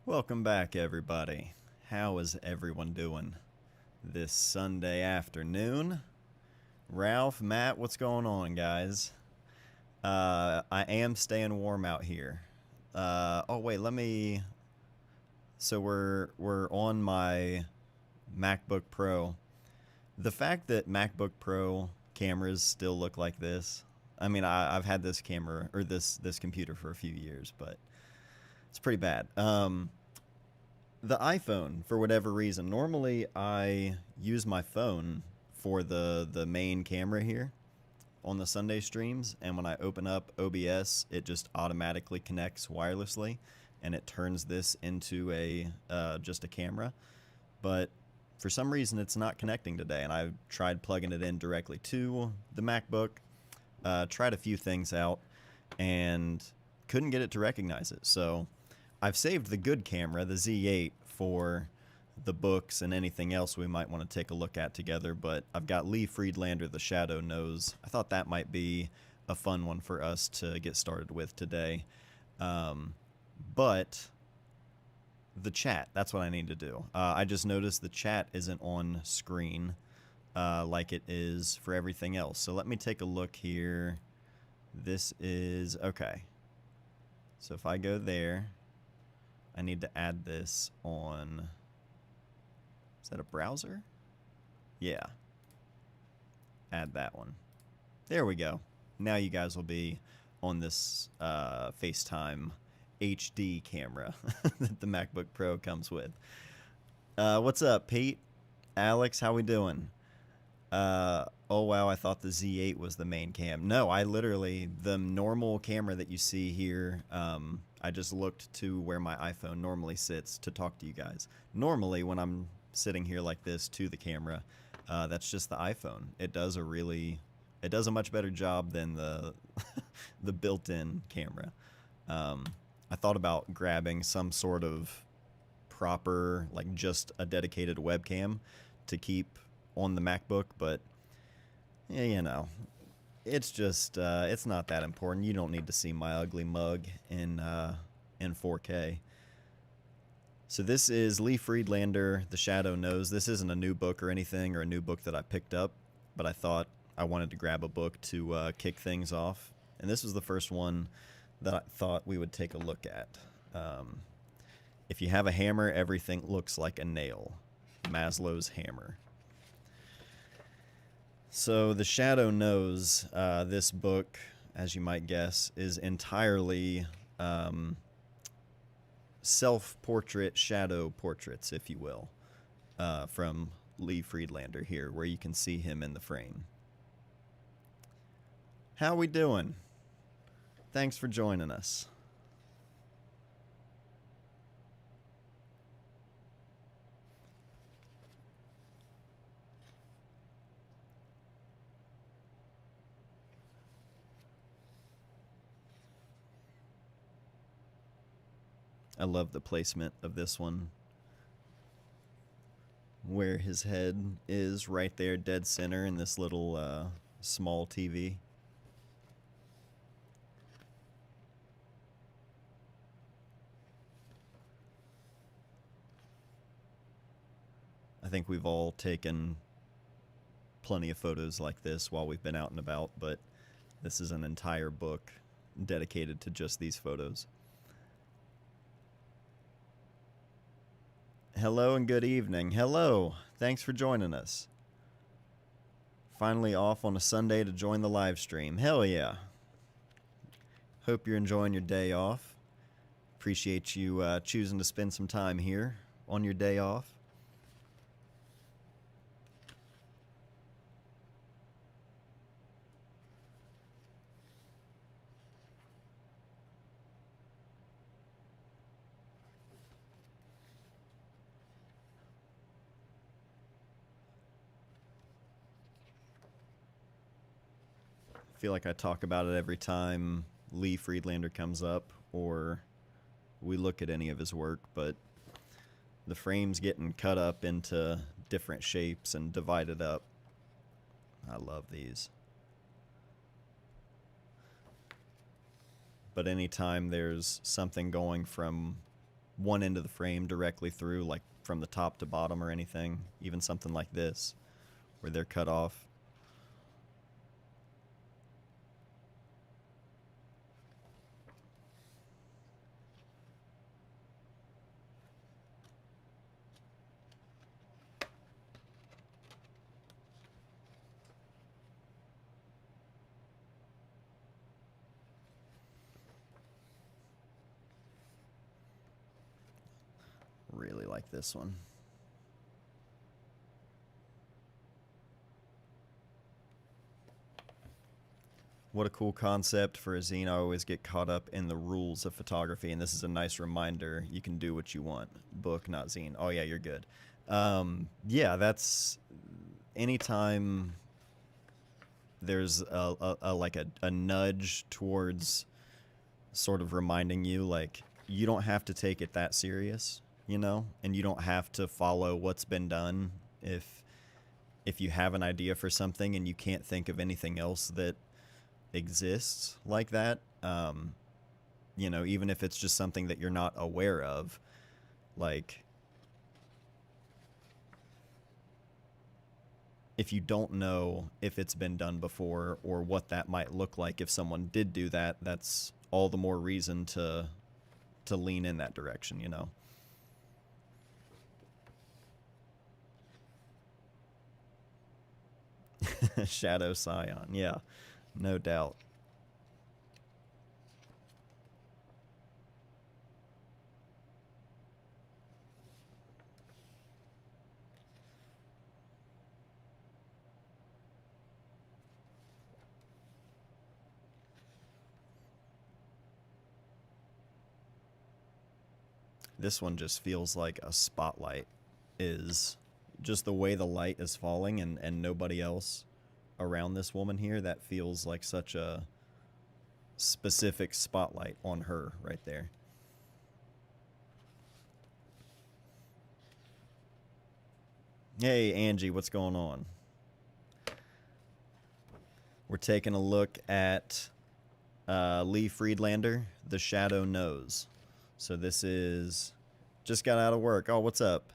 Welcome back, everybody. How is everyone doing this Sunday afternoon? Ralph, Matt, what's going on, guys? I am staying warm out here. Oh wait, let me. So we're on my MacBook Pro. The fact that MacBook Pro cameras still look like this. I mean, I've had this camera or this computer for a few years, but it's pretty bad. The iPhone, for whatever reason, normally I use my phone for the main camera here on the Sunday streams, and when I open up OBS, it just automatically connects wirelessly, and it turns this into a just a camera. But for some reason, it's not connecting today, and I've tried plugging it in directly to the MacBook. Tried a few things out, and couldn't get it to recognize it. So I've saved the good camera, the Z8, for the books and anything else we might want to take a look at together, but I've got Lee Friedlander, The Shadow Knows. I thought that might be a fun one for us to get started with today. But the chat, that's what I need to do. I just noticed the chat isn't on screen like it is for everything else. So let me take a look here. This is, okay. So if I go there, I need to add this on, is that a browser? Yeah. Add that one. There we go. Now you guys will be on this FaceTime HD camera that the MacBook Pro comes with. What's up, Pete? Alex, how we doing? Oh wow, I thought the Z8 was the main cam. No, I literally, the normal camera that you see here, I just looked to where my iPhone normally sits to talk to you guys. Normally, when I'm sitting here like this to the camera, that's just the iPhone. It does a much better job than the the built-in camera. I thought about grabbing some sort of proper, like just a dedicated webcam to keep on the MacBook, but yeah, you know, it's just it's not that important. You don't need to see my ugly mug in 4K. So this is Lee Friedlander, The Shadow Knows. This isn't a new book or anything, or a new book that I picked up, but I thought I wanted to grab a book to kick things off, and this was the first one that I thought we would take a look at. If you have a hammer, everything looks like a nail. Maslow's Hammer. So The Shadow Knows, this book, as you might guess, is entirely self-portrait shadow portraits, if you will, from Lee Friedlander here, where you can see him in the frame. How we doing? Thanks for joining us. I love the placement of this one, where his head is right there dead center in this little small TV. I think we've all taken plenty of photos like this while we've been out and about, but this is an entire book dedicated to just these photos. Hello and good evening. Hello. Thanks for joining us. Finally off on a Sunday to join the live stream. Hell yeah. Hope you're enjoying your day off. Appreciate you choosing to spend some time here on your day off. I feel like I talk about it every time Lee Friedlander comes up or we look at any of his work, but the frames getting cut up into different shapes and divided up. I love these. But anytime there's something going from one end of the frame directly through, like from the top to bottom or anything. Even something like this, where they're cut off. Really like this one. What a cool concept for a zine. I always get caught up in the rules of photography, and this is a nice reminder. You can do what you want. Book, not zine. Oh, yeah, you're good. Yeah, that's anytime there's a nudge towards sort of reminding you, like, you don't have to take it that serious, you know, and you don't have to follow what's been done. If you have an idea for something and you can't think of anything else that exists like that, you know, even if it's just something that you're not aware of, like, if you don't know if it's been done before or what that might look like if someone did do that, that's all the more reason to lean in that direction, you know. Shadow Scion, yeah, no doubt. This one just feels like a spotlight. Is just the way the light is falling and nobody else around this woman here, that feels like such a specific spotlight on her right there. Hey, Angie, what's going on? We're taking a look at Lee Friedlander, The Shadow Knows. So this is... Just got out of work. Oh, what's up?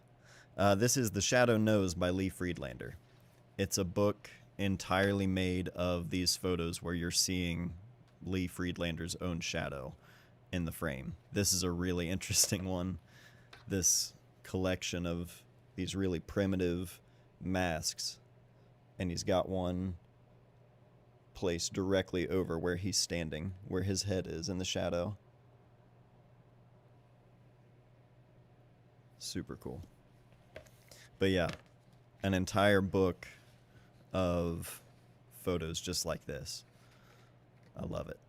This is The Shadow Knows by Lee Friedlander. It's a book entirely made of these photos where you're seeing Lee Friedlander's own shadow in the frame. This is a really interesting one. This collection of these really primitive masks. And he's got one placed directly over where he's standing, where his head is in the shadow. Super cool. But yeah, an entire book of photos just like this. I love it.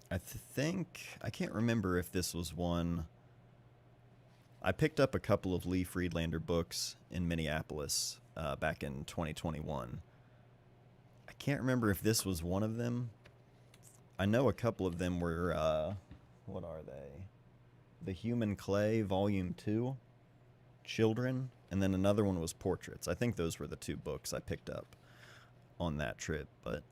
I think, I can't remember if this was one. I picked up a couple of Lee Friedlander books in Minneapolis back in 2021. I can't remember if this was one of them. I know a couple of them were, what are they? The Human Clay, Volume 2, Children, and then another one was Portraits. I think those were the two books I picked up on that trip, but...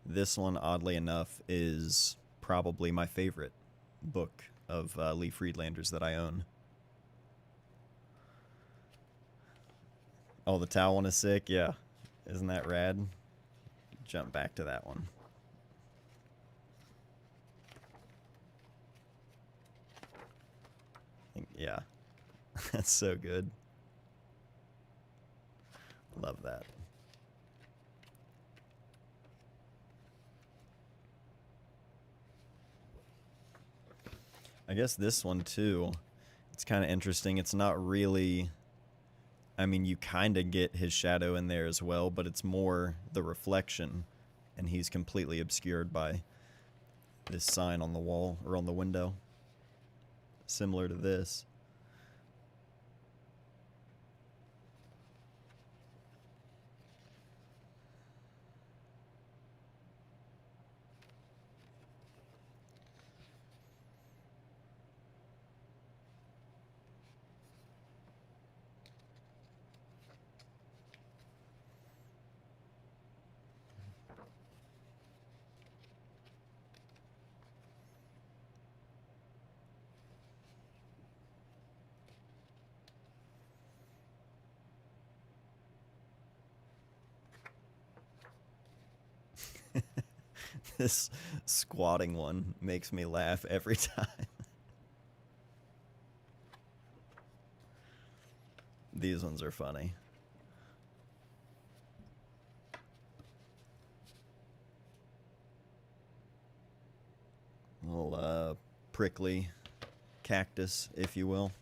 This one, oddly enough, is probably my favorite book of Lee Friedlander's that I own. Oh, the towel one is sick? Yeah. Isn't that rad? Jump back to that one. Yeah. That's so good. Love that. I guess this one too, it's kind of interesting. It's not really, I mean, you kind of get his shadow in there as well, but it's more the reflection, and he's completely obscured by this sign on the wall or on the window, similar to this. This squatting one makes me laugh every time. These ones are funny. Little prickly cactus, if you will.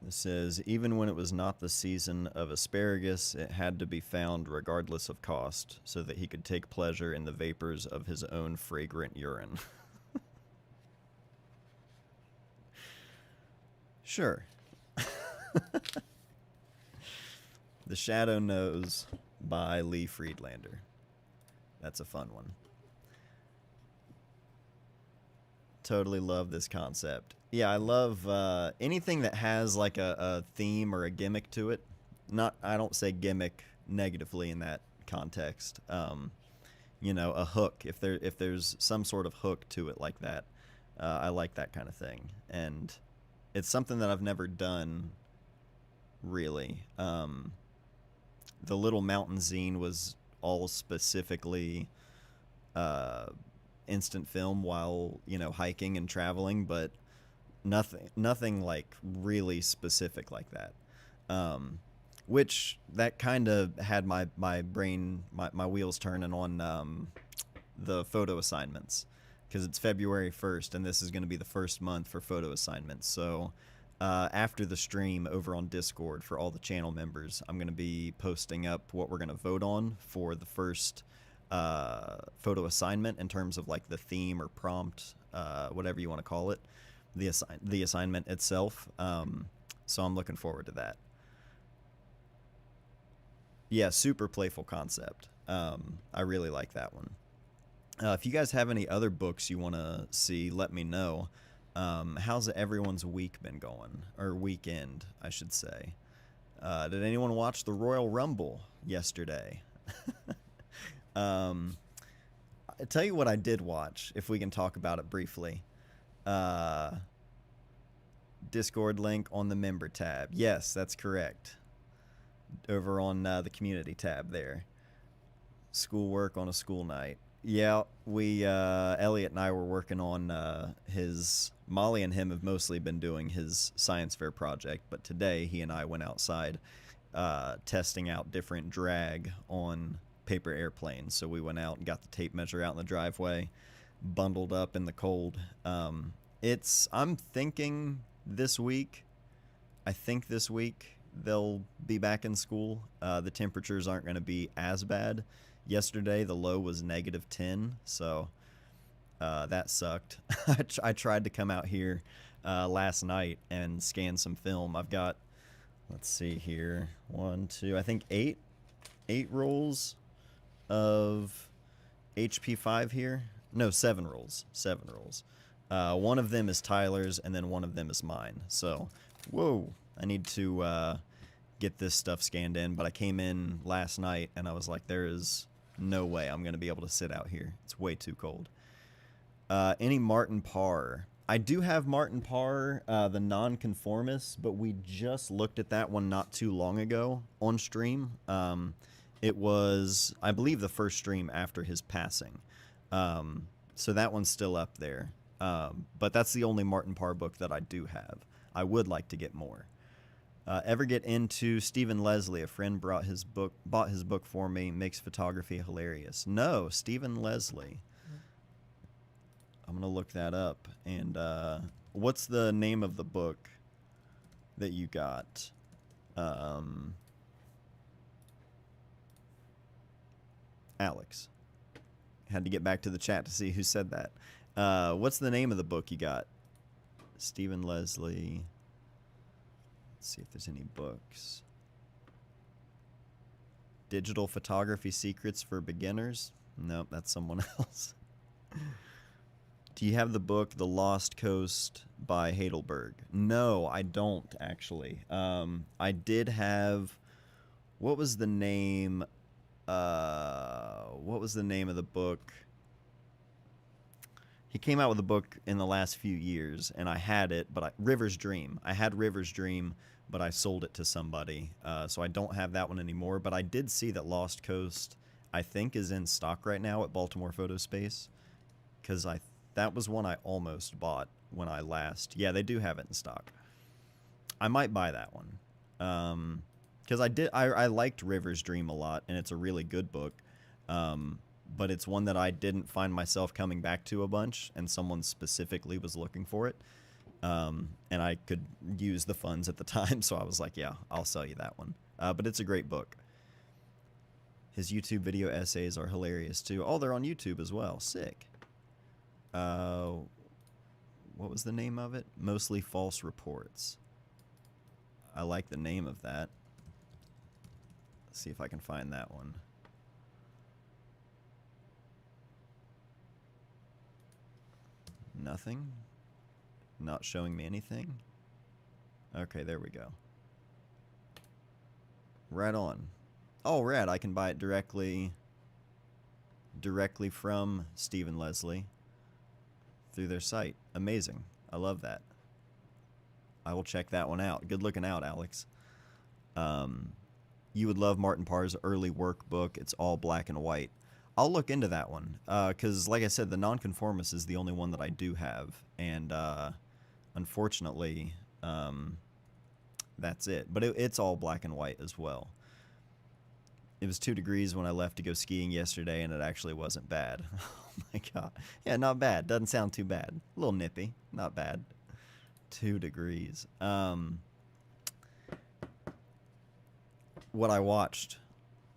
This says, even when it was not the season of asparagus, it had to be found regardless of cost, so that he could take pleasure in the vapors of his own fragrant urine. Sure. The Shadow Knows by Lee Friedlander. That's a fun one. Totally love this concept. Yeah, I love anything that has like a theme or a gimmick to it. I don't say gimmick negatively in that context. You know, a hook. If there's some sort of hook to it like that, I like that kind of thing. And it's something that I've never done, really. The Little Mountain Zine was all specifically instant film while, you know, hiking and traveling, but nothing like really specific like that. Which that kind of had my brain, my wheels turning on the photo assignments, because it's February 1st and this is going to be the first month for photo assignments. So after the stream over on Discord for all the channel members, I'm going to be posting up what we're going to vote on for the first photo assignment in terms of like the theme or prompt, whatever you want to call it, the assignment itself. So I'm looking forward to that. Yeah, super playful concept. I really like that one. If you guys have any other books you want to see, let me know. How's everyone's week been going? Or weekend, I should say. Did anyone watch the Royal Rumble yesterday? I'll tell you what I did watch, if we can talk about it briefly. Discord link on the member tab. Yes, that's correct. Over on the community tab there. Schoolwork on a school night. Yeah, Elliot and I were working on Molly and him have mostly been doing his science fair project, but today he and I went outside testing out different drag on paper airplanes. So we went out and got the tape measure out in the driveway, bundled up in the cold. I'm thinking this week, they'll be back in school. The temperatures aren't going to be as bad. Yesterday, the low was -10, so that sucked. I tried to come out here last night and scan some film. I've got, let's see here, 1, 2, I think 8 rolls of HP5 here. No, 7 rolls. 7 rolls. One of them is Tyler's, and then one of them is mine. So, whoa, I need to get this stuff scanned in. But I came in last night, and I was like, there is no way I'm going to be able to sit out here. It's way too cold. Any Martin Parr? I do have Martin Parr, the Nonconformist, but we just looked at that one not too long ago on stream. It was, I believe, the first stream after his passing. So that one's still up there. But that's the only Martin Parr book that I do have. I would like to get more. Ever get into Stephen Leslie? A friend bought his book for me. Makes photography hilarious. No, Stephen Leslie. I'm gonna look that up. And what's the name of the book that you got? Alex. Had to get back to the chat to see who said that. What's the name of the book you got? Stephen Leslie. Let's see if there's any books. Digital Photography Secrets for Beginners? Nope, that's someone else. Do you have the book The Lost Coast by Heidelberg? No, I don't actually. I did have, what was the name? What was the name of the book? He came out with a book in the last few years, and I had it, but River's Dream. I had River's Dream, but I sold it to somebody, so I don't have that one anymore. But I did see that Lost Coast, I think, is in stock right now at Baltimore Photo Space, because that was one I almost bought when I last. Yeah, they do have it in stock. I might buy that one, because I liked River's Dream a lot, and it's a really good book. But it's one that I didn't find myself coming back to a bunch, and someone specifically was looking for it. And I could use the funds at the time, so I was like, yeah, I'll sell you that one. But it's a great book. His YouTube video essays are hilarious, too. Oh, they're on YouTube as well. Sick. What was the name of it? Mostly False Reports. I like the name of that. Let's see if I can find that one. Nothing? Not showing me anything? Okay, there we go. Right on. Oh, rad, I can buy it directly from Stephen Leslie through their site. Amazing. I love that. I will check that one out. Good looking out, Alex. You would love Martin Parr's early workbook. It's all black and white. I'll look into that one, because, like I said, the Nonconformist is the only one that I do have, and unfortunately, that's it. But it's all black and white as well. It was 2 degrees when I left to go skiing yesterday, and it actually wasn't bad. Oh my god. Yeah, not bad. Doesn't sound too bad. A little nippy. Not bad. 2 degrees. What I watched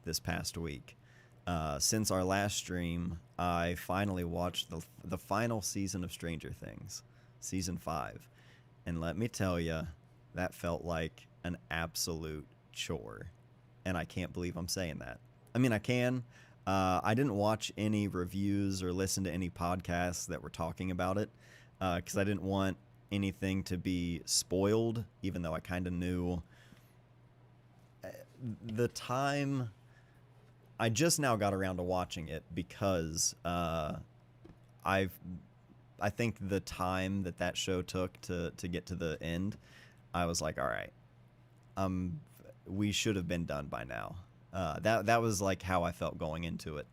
this past week. Since our last stream, I finally watched the final season of Stranger Things, season 5, and let me tell you, that felt like an absolute chore, and I can't believe I'm saying that. I mean, I can. I didn't watch any reviews or listen to any podcasts that were talking about it, because I didn't want anything to be spoiled, even though I kind of knew the time. I just now got around to watching it because I think the time that show took to get to the end, I was like, all right, we should have been done by now. That was like how I felt going into it.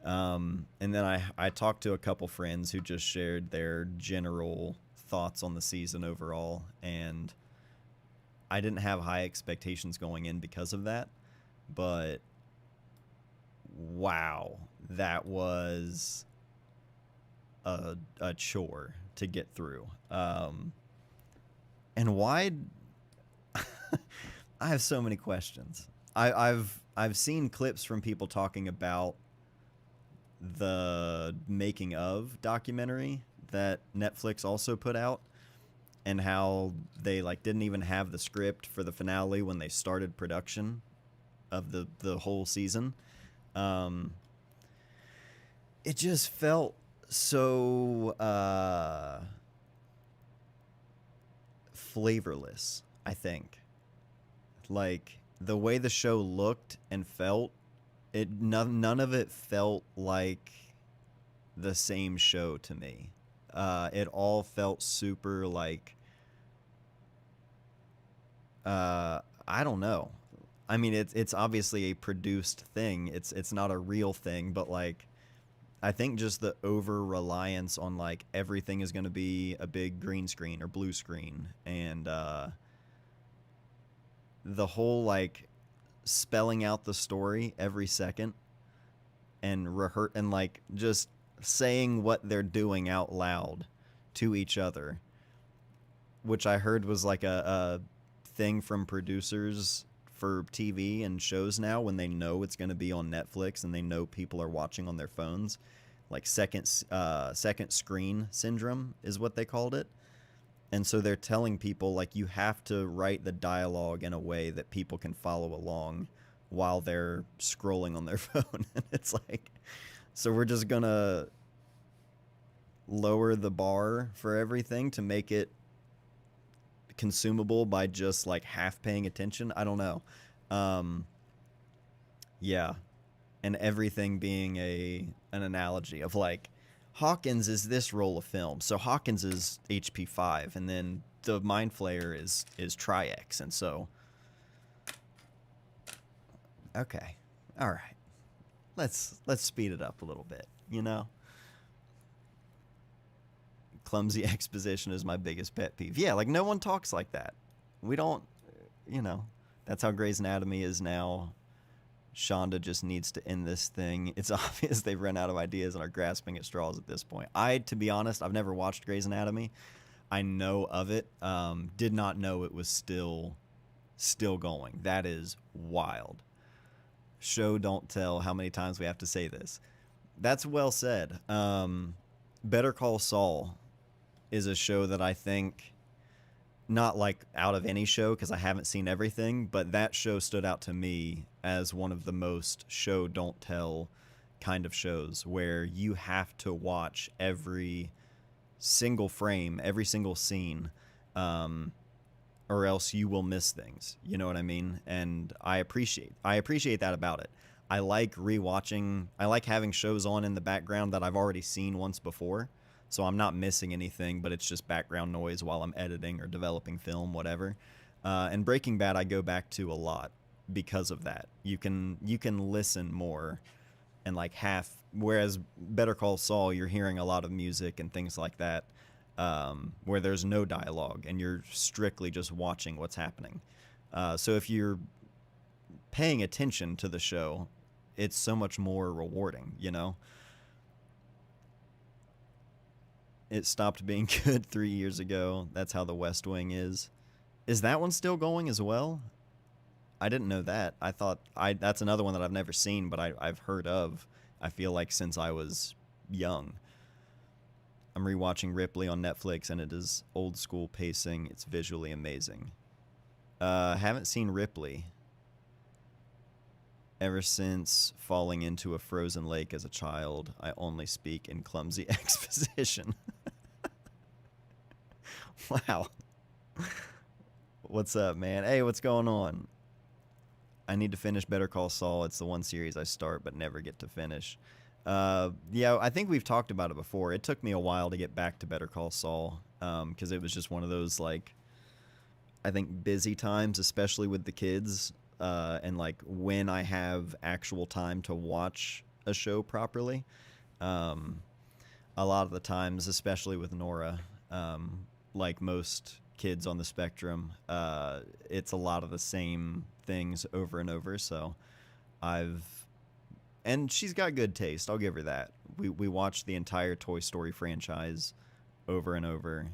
And then I talked to a couple friends who just shared their general thoughts on the season overall, and I didn't have high expectations going in because of that, but wow, that was a chore to get through. And why? I have so many questions. I've seen clips from people talking about the making of documentary that Netflix also put out, and how they didn't even have the script for the finale when they started production of the whole season. It just felt so flavorless, I think. Like, the way the show looked and felt, none of it felt like the same show to me. It all felt super I don't know. I mean, it's obviously a produced thing. It's not a real thing, but I think just the over reliance on everything is going to be a big green screen or blue screen, and the whole spelling out the story every second and just saying what they're doing out loud to each other, which I heard was a thing from producers for TV and shows now when they know it's going to be on Netflix and they know people are watching on their phones. Second screen syndrome is what they called it. And so they're telling people you have to write the dialogue in a way that people can follow along while they're scrolling on their phone. And it's so we're just gonna lower the bar for everything to make it consumable by just like half paying attention. I don't know. Um, yeah, and everything being an analogy of like Hawkins is this roll of film, so Hawkins is HP5, and then the Mind Flayer is Tri-X, and so okay, all right, let's speed it up a little bit, you know. Clumsy exposition is my biggest pet peeve. Yeah, like no one talks like that. We don't, you know. That's how Grey's Anatomy is now. Shonda just needs to end this thing. It's obvious they've run out of ideas and are grasping at straws at this point. To be honest, I've never watched Grey's Anatomy. I know of it. Did not know it was still going. That is wild. Show don't tell. How many times we have to say this? That's well said. Better Call Saul is a show that I think, not like out of any show because I haven't seen everything, but that show stood out to me as one of the most show don't tell kind of shows where you have to watch every single frame, every single scene, or else you will miss things. You know what I mean? And I appreciate that about it. I like rewatching. I like having shows on in the background that I've already seen once before, so I'm not missing anything, but it's just background noise while I'm editing or developing film, whatever. And Breaking Bad I go back to a lot because of that. You can listen more and like half, whereas Better Call Saul, you're hearing a lot of music and things like that, where there's no dialogue and you're strictly just watching what's happening. So if you're paying attention to the show, it's so much more rewarding, you know? It stopped being good 3 years ago. That's how The West Wing is. Is that one still going as well? I didn't know that. I thought that's another one that I've never seen, but I've heard of. I feel like since I was young. I'm rewatching Ripley on Netflix, and it is old school pacing. It's visually amazing. Haven't seen Ripley ever since falling into a frozen lake as a child. I only speak in clumsy exposition. Wow. What's up, man? Hey, what's going on? I need to finish Better Call Saul. It's the one series I start but never get to finish. Yeah, I think we've talked about it before. It took me a while to get back to Better Call Saul because it was just one of those, like, I think busy times, especially with the kids, and like when I have actual time to watch a show properly. A lot of the times, especially with Nora, like most kids on the spectrum, it's a lot of the same things over and over. So and she's got good taste. I'll give her that. We watched the entire Toy Story franchise over and over.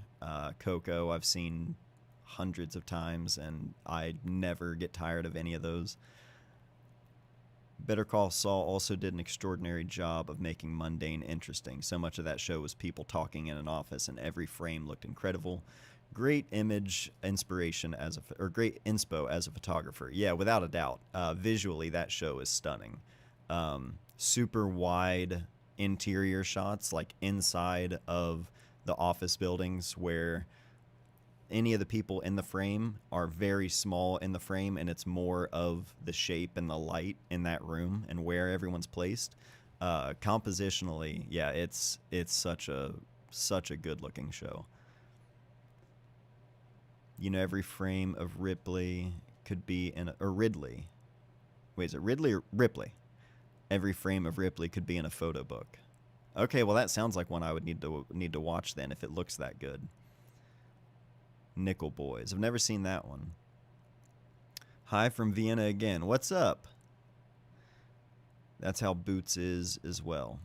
Coco, I've seen hundreds of times, and I never get tired of any of those. Better Call Saul also did an extraordinary job of making mundane interesting. So much of that show was people talking in an office, and every frame looked incredible. Great image inspiration or great inspo as a photographer. Yeah, without a doubt. Visually, that show is stunning. Super wide interior shots, like inside of the office buildings, where any of the people in the frame are very small in the frame, and it's more of the shape and the light in that room and where everyone's placed. Compositionally, yeah, it's such a good looking show. You know, every frame of Ripley could be or Ridley. Wait, is it Ridley or Ripley? Every frame of Ripley could be in a photo book. Okay, well that sounds like one I would need to watch then if it looks that good. Nickel Boys. I've never seen that one. Hi from Vienna again. What's up? That's how Boots is as well.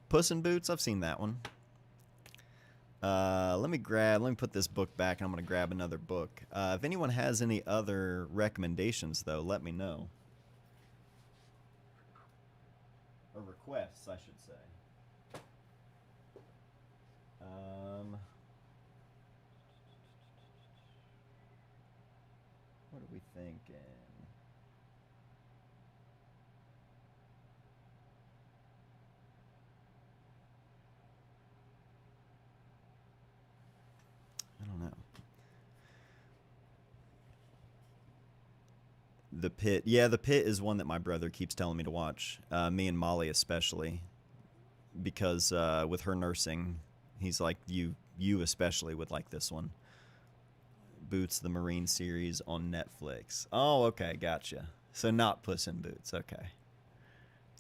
Puss in Boots, I've seen that one. Let me put this book back, and I'm going to grab another book. If anyone has any other recommendations, though, let me know. Or requests, I should say. What are we thinking? The Pit. Yeah, The Pit is one that my brother keeps telling me to watch. Me and Molly especially, because with her nursing, he's like, you especially would like this one. Boots, the Marine series on Netflix. Oh, okay, gotcha. So not Puss in Boots. Okay.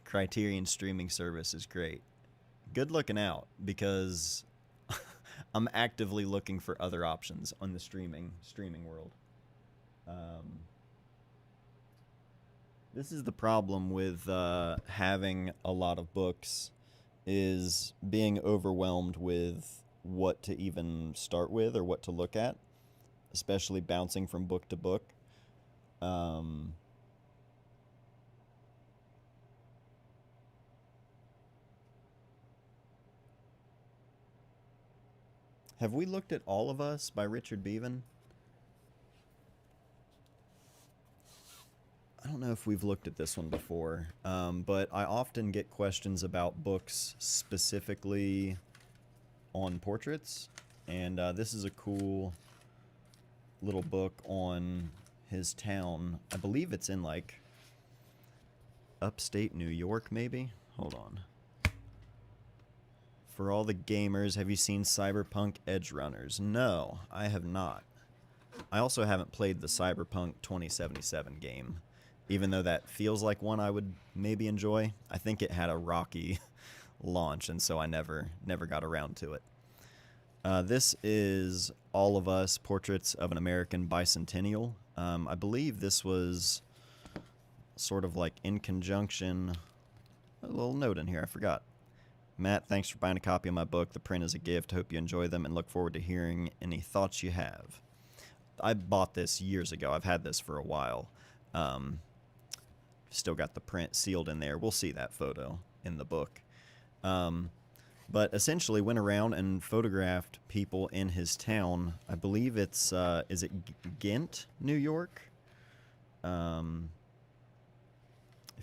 Criterion streaming service is great. Good looking out, because I'm actively looking for other options on the streaming world. This is the problem with having a lot of books, is being overwhelmed with what to even start with or what to look at, especially bouncing from book to book. Um, have we looked at All of Us by Richard Bevan? I don't know if we've looked at this one before, but I often get questions about books specifically on portraits, and this is a cool little book on his town. I believe it's in like upstate New York, maybe? Hold on. For all the gamers, have you seen Cyberpunk Edgerunners? No, I have not. I also haven't played the Cyberpunk 2077 game, even though that feels like one I would maybe enjoy. I think it had a rocky launch, and so I never got around to it. This is All of Us, Portraits of an American Bicentennial. I believe this was sort of like in conjunction... A little note in here, I forgot. Matt, thanks for buying a copy of my book. The print is a gift. Hope you enjoy them and look forward to hearing any thoughts you have. I bought this years ago. I've had this for a while. Still got the print sealed in there. We'll see that photo in the book. But essentially went around and photographed people in his town. I believe it's, is it Ghent, New York? If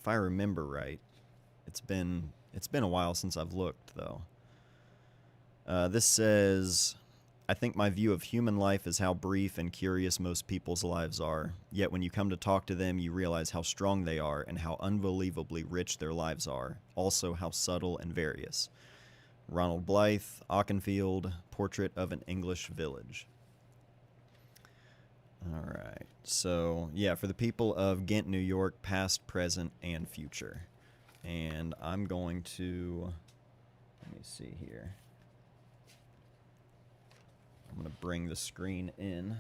I remember right. It's been a while since I've looked, though. This says, I think my view of human life is how brief and curious most people's lives are. Yet when you come to talk to them, you realize how strong they are and how unbelievably rich their lives are. Also how subtle and various. Ronald Blythe, Auchenfield, Portrait of an English Village. Alright, so yeah, for the people of Ghent, New York, past, present, and future. And I'm going to, let me see here. I'm going to bring the screen in.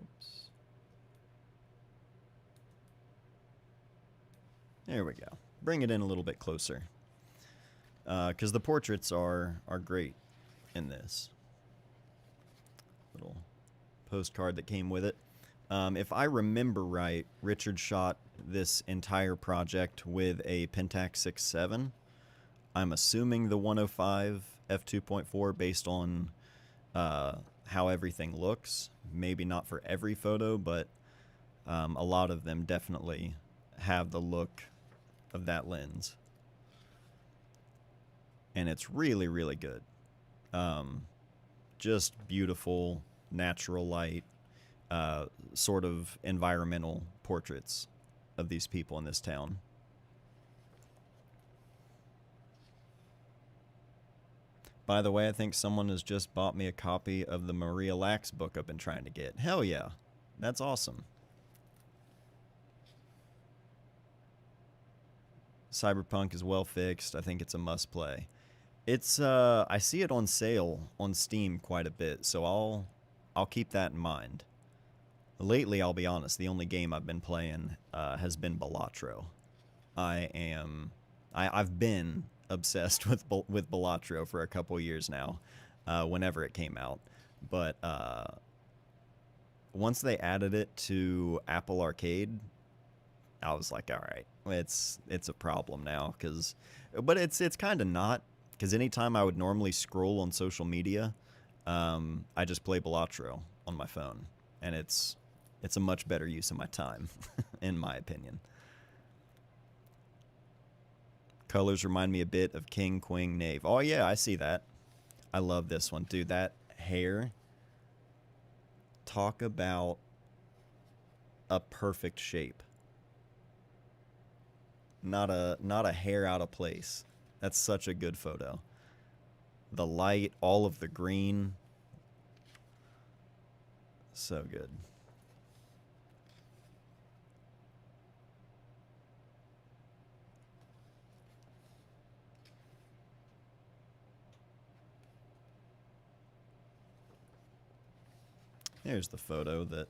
Oops. There we go. Bring it in a little bit closer. Because the portraits are great in this. Little postcard that came with it. If I remember right, Richard shot this entire project with a Pentax 6.7. I'm assuming the 105 f2.4 based on how everything looks. Maybe not for every photo, but a lot of them definitely have the look of that lens. And it's really, really good. Just beautiful, natural light, sort of environmental portraits of these people in this town. By the way, I think someone has just bought me a copy of the Maria Lax book I've been trying to get. Hell yeah. That's awesome. Cyberpunk is well fixed. I think it's a must play. It's I see it on sale on Steam quite a bit, so I'll keep that in mind. Lately, I'll be honest, the only game I've been playing has been Balatro. I've been obsessed with Balatro for a couple years now, whenever it came out. But once they added it to Apple Arcade, I was like, all right, it's a problem now, but it's kind of not, because anytime I would normally scroll on social media, I just play Balatro on my phone, and it's a much better use of my time, in my opinion. Colors remind me a bit of King, Queen, Knave. Oh yeah, I see that. I love this one, dude. That hair. Talk about a perfect shape. Not a hair out of place. That's such a good photo. The light, all of the green. So good. There's the photo that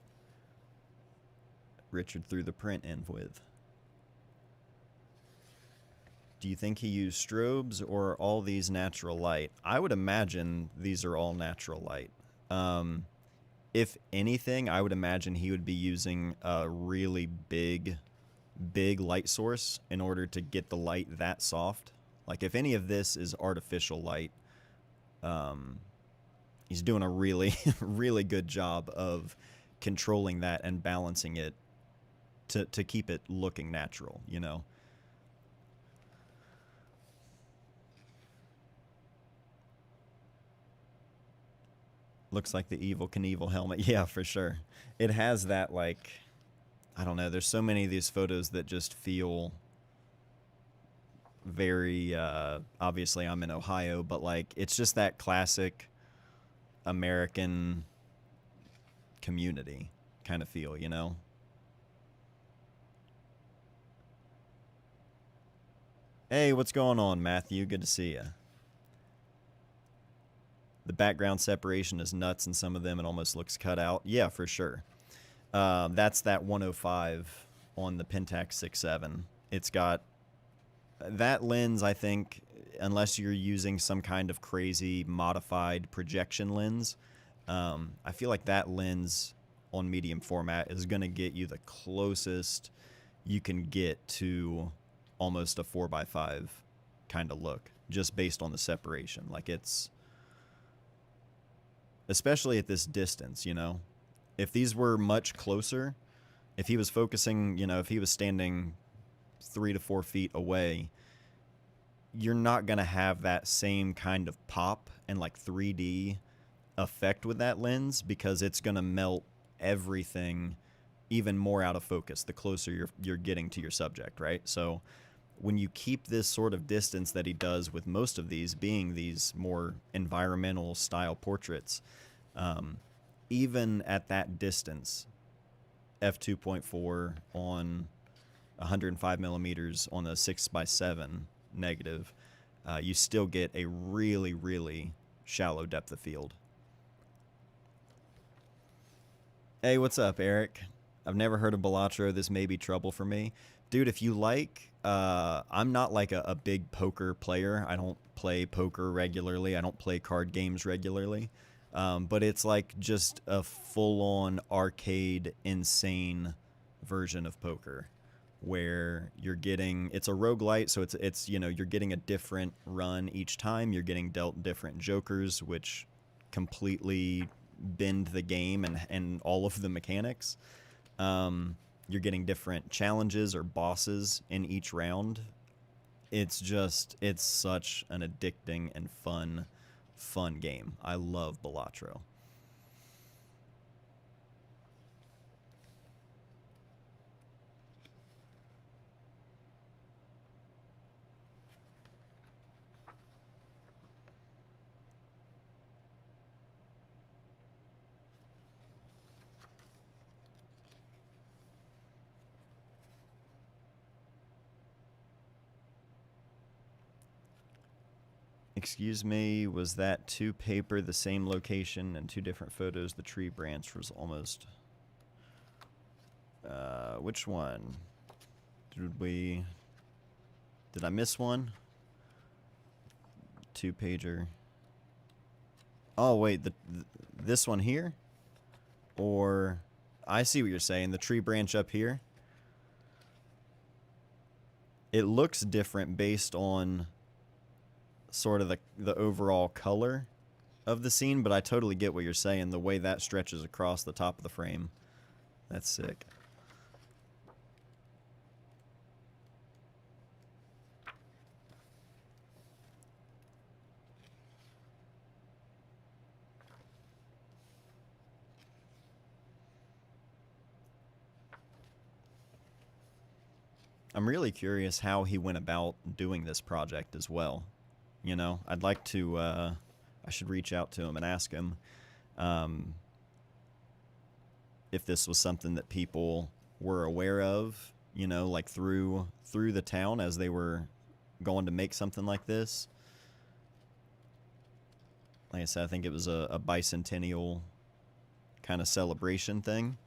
Richard threw the print in with. Do you think he used strobes or all these natural light? I would imagine these are all natural light. If anything, I would imagine he would be using a really big light source in order to get the light that soft. Like if any of this is artificial light, he's doing a really, really good job of controlling that and balancing it to keep it looking natural, you know? Looks like the Evel Knievel helmet. Yeah, for sure. It has that, like, I don't know. There's so many of these photos that just feel very, obviously I'm in Ohio, but like, it's just that classic American community kind of feel, you know? Hey, what's going on, Matthew? Good to see you. The background separation is nuts in some of them. It almost looks cut out. Yeah, for sure. That's that 105 on the Pentax 6.7. It's got that lens, I think, unless you're using some kind of crazy modified projection lens, I feel like that lens on medium format is going to get you the closest you can get to almost a 4x5 kind of look, just based on the separation. Like it's, especially at this distance, you know, if these were much closer, if he was focusing, you know, if he was standing 3 to 4 feet away, you're not going to have that same kind of pop and like 3D effect with that lens, because it's going to melt everything even more out of focus the closer you're getting to your subject, right? So when you keep this sort of distance that he does with most of these being these more environmental style portraits, even at that distance, f2.4 on 105 millimeters on the 6x7 negative, you still get a really, really shallow depth of field. Hey, what's up, Eric? I've never heard of Balatro. This may be trouble for me. Dude, if you like, I'm not like a big poker player. I don't play poker regularly. I don't play card games regularly. But it's like just a full-on arcade, insane version of poker where you're getting, it's a roguelite, so it's you know, you're getting a different run each time. You're getting dealt different jokers, which completely bend the game and all of the mechanics. You're getting different challenges or bosses in each round. It's such an addicting and fun game. I love Balatro. Excuse me, was that two paper the same location and two different photos? The tree branch was almost... which one? Did I miss one? Two pager. Oh, wait, this one here? Or, I see what you're saying, the tree branch up here? It looks different based on sort of the overall color of the scene, but I totally get what you're saying. The way that stretches across the top of the frame, that's sick. I'm really curious how he went about doing this project as well. You know, I'd like to, I should reach out to him and ask him um, if this was something that people were aware of, you know, like through the town as they were going to make something like this. Like I said, I think it was a bicentennial kind of celebration thing.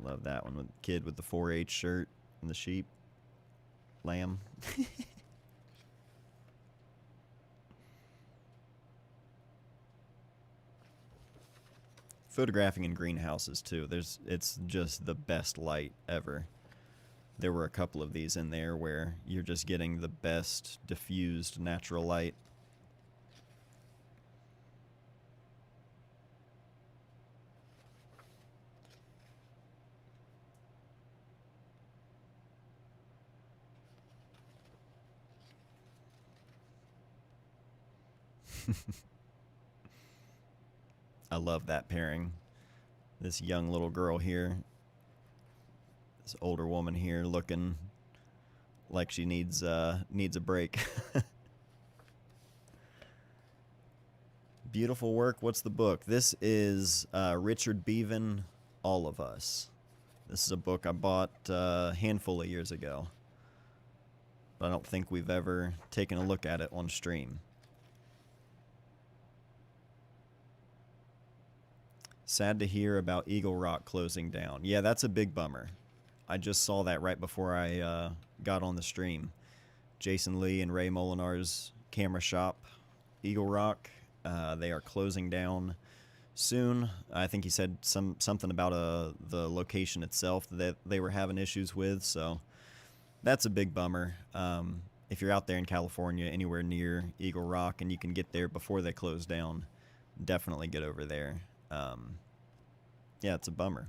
Love that one with the kid with the 4-H shirt and the sheep. Lamb. Photographing in greenhouses too. It's just the best light ever. There were a couple of these in there where you're just getting the best diffused natural light. I love that pairing. This young little girl here, this older woman here looking like she needs a break. Beautiful work. What's the book? This is Richard Bevan, All of Us. This is a book I bought a handful of years ago, but I don't think we've ever taken a look at it on stream. Sad to hear about Eagle Rock closing down. Yeah, that's a big bummer. I just saw that right before I got on the stream. Jason Lee and Ray Molinar's camera shop, Eagle Rock, they are closing down soon. I think he said something about the location itself that they were having issues with, so that's a big bummer. If you're out there in California, anywhere near Eagle Rock, and you can get there before they close down, definitely get over there. Yeah, it's a bummer.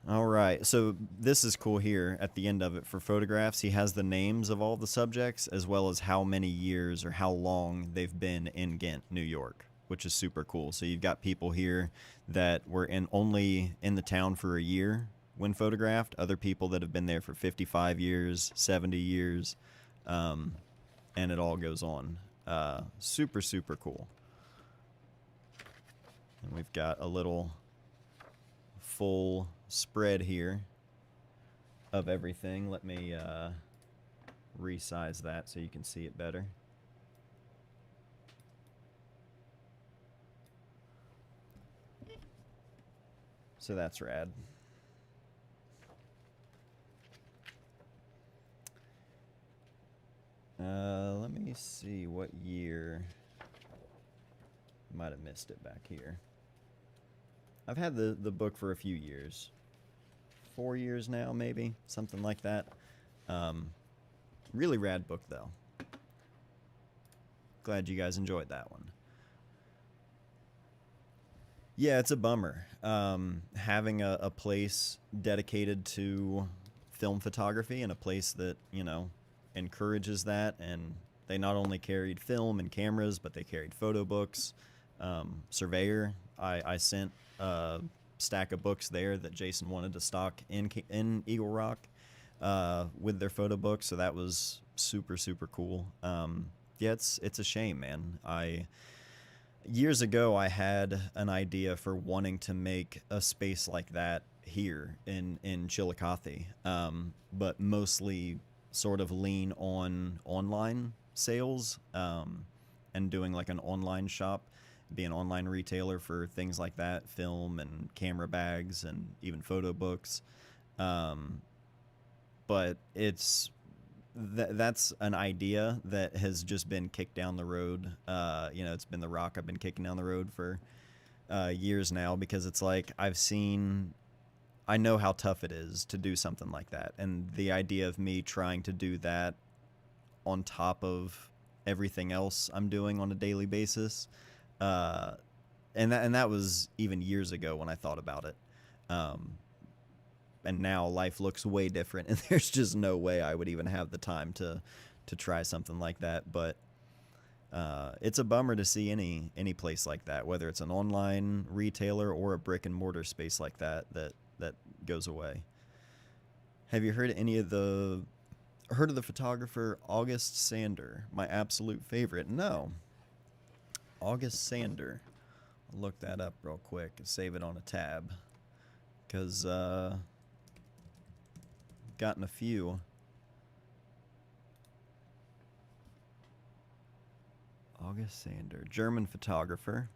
All right, so this is cool here at the end of it for photographs. He has the names of all the subjects as well as how many years or how long they've been in Ghent, New York, which is super cool. So you've got people here that were only in the town for a year when photographed, other people that have been there for 55 years, 70 years, and it all goes on. Super, super cool. And we've got a little full spread here of everything. Let me resize that so you can see it better. So that's rad. Let me see what year. Might have missed it back here. I've had the book for a few years. 4 years now, maybe. Something like that. Really rad book, though. Glad you guys enjoyed that one. Yeah, it's a bummer. Having a place dedicated to film photography and a place that, you know, encourages that. And they not only carried film and cameras, but they carried photo books. Surveyor, I sent a stack of books there that Jason wanted to stock in Eagle Rock with their photo books, so that was super, super cool. Yeah, it's a shame, man. Years ago, I had an idea for wanting to make a space like that here in Chillicothe, but mostly sort of lean on online sales and doing like an online shop. Be an online retailer for things like that, film and camera bags and even photo books. But that's an idea that has just been kicked down the road. You know, it's been the rock I've been kicking down the road for years now, because it's like I know how tough it is to do something like that. And the idea of me trying to do that on top of everything else I'm doing on a daily basis, and that was even years ago when I thought about it. And now life looks way different, and there's just no way I would even have the time to try something like that. But it's a bummer to see any place like that, whether it's an online retailer or a brick and mortar space like that goes away. Have you heard of the photographer August Sander? My absolute favorite. No. August Sander. I'll look that up real quick and save it on a tab. Because, gotten a few. August Sander, German photographer.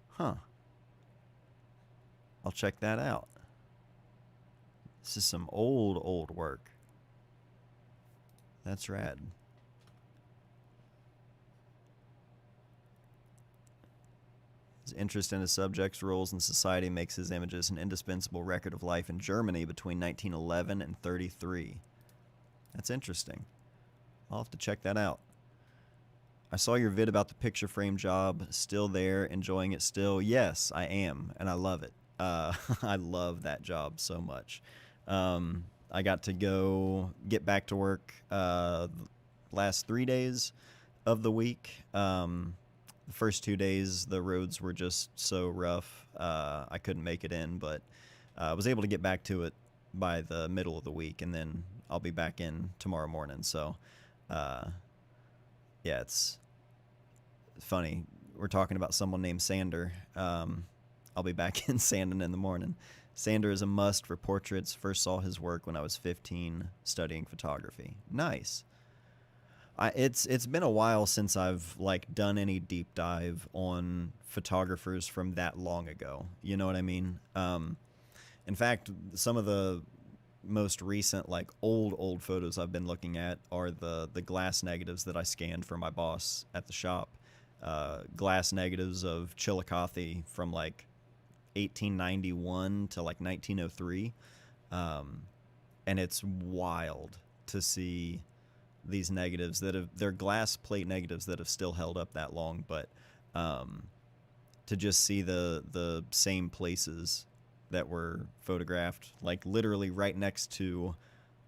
Huh. I'll check that out. This is some old work. That's rad. His interest in his subjects' roles in society makes his images an indispensable record of life in Germany between 1911 and 33. That's interesting. I'll have to check that out. I saw your vid about the picture frame job. Still there, enjoying it still? Yes, I am, and I love it. I love that job so much. I got to get back to work last 3 days of the week. The first 2 days, the roads were just so rough. I couldn't make it in, but I was able to get back to it by the middle of the week, and then I'll be back in tomorrow morning. So, yeah, it's funny. We're talking about someone named Sander. I'll be back in sanding in the morning. Sander is a must for portraits. First saw his work when I was 15 studying photography. Nice. It's been a while since I've done any deep dive on photographers from that long ago. You know what I mean? In fact, some of the most recent old photos I've been looking at are the glass negatives that I scanned for my boss at the shop. Glass negatives of Chillicothe from 1891 to 1903, and it's wild to see these negatives they're glass plate negatives that have still held up that long, but to just see the same places that were photographed, literally right next to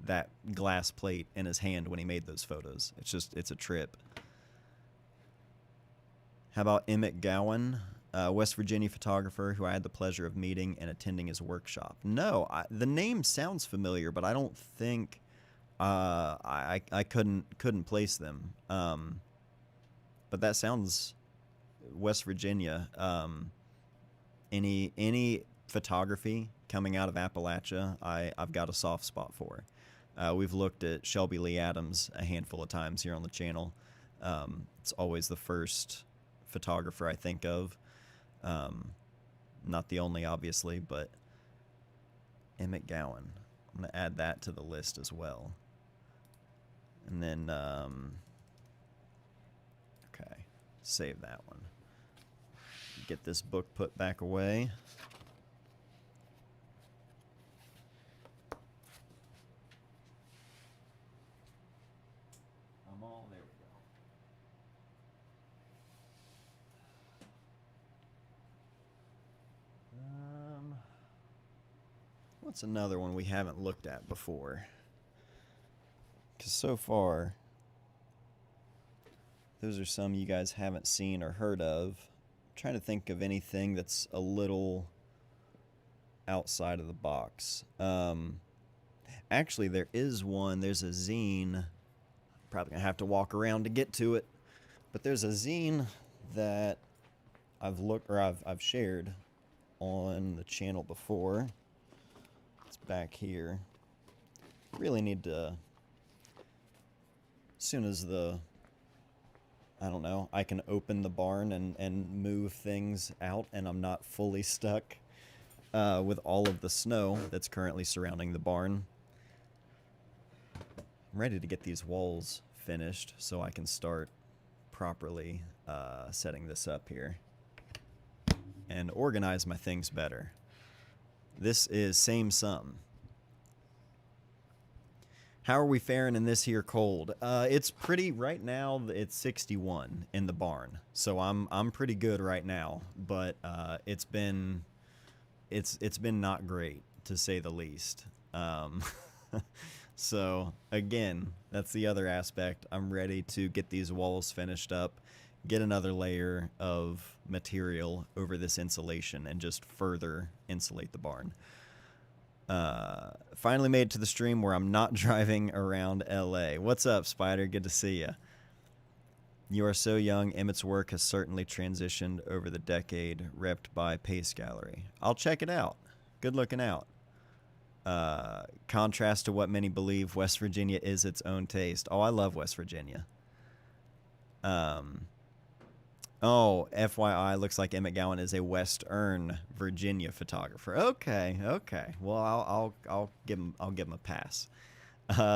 that glass plate in his hand when he made those photos. It's a trip. How about Emmett Gowan, West Virginia photographer who I had the pleasure of meeting and attending his workshop? No, the name sounds familiar, but I don't think I couldn't place them. But that sounds West Virginia. Any photography coming out of Appalachia, I've got a soft spot for. We've looked at Shelby Lee Adams a handful of times here on the channel. It's always the first photographer I think of. Not the only, obviously, but Emmett Gowan. I'm going to add that to the list as well. And then, okay, save that one. Get this book put back away. There we go. What's another one we haven't looked at before? Because so far, those are some you guys haven't seen or heard of. I'm trying to think of anything that's a little outside of the box. Actually, there is one. There's a zine. Probably gonna have to walk around to get to it. But there's a zine that I've shared on the channel before. It's back here. Really need to, as soon as I can open the barn and move things out and I'm not fully stuck with all of the snow that's currently surrounding the barn. I'm ready to get these walls finished so I can start properly setting this up here and organize my things better. This is Same Sum. How are we faring in this here cold? It's pretty right now. It's 61 in the barn, so I'm pretty good right now. But it's been not great, to say the least. So again, that's the other aspect. I'm ready to get these walls finished up, get another layer of material over this insulation and just further insulate the barn. Finally made it to the stream where I'm not driving around LA. What's up, Spider? Good to see you. You are so young. Emmett's work has certainly transitioned over the decade, repped by Pace Gallery. I'll check it out. Good looking out. Contrast to what many believe, West Virginia is its own taste. Oh, I love West Virginia. Oh, FYI, looks like Emmett Gowan is a Western Virginia photographer. Okay. Well, I'll give him a pass.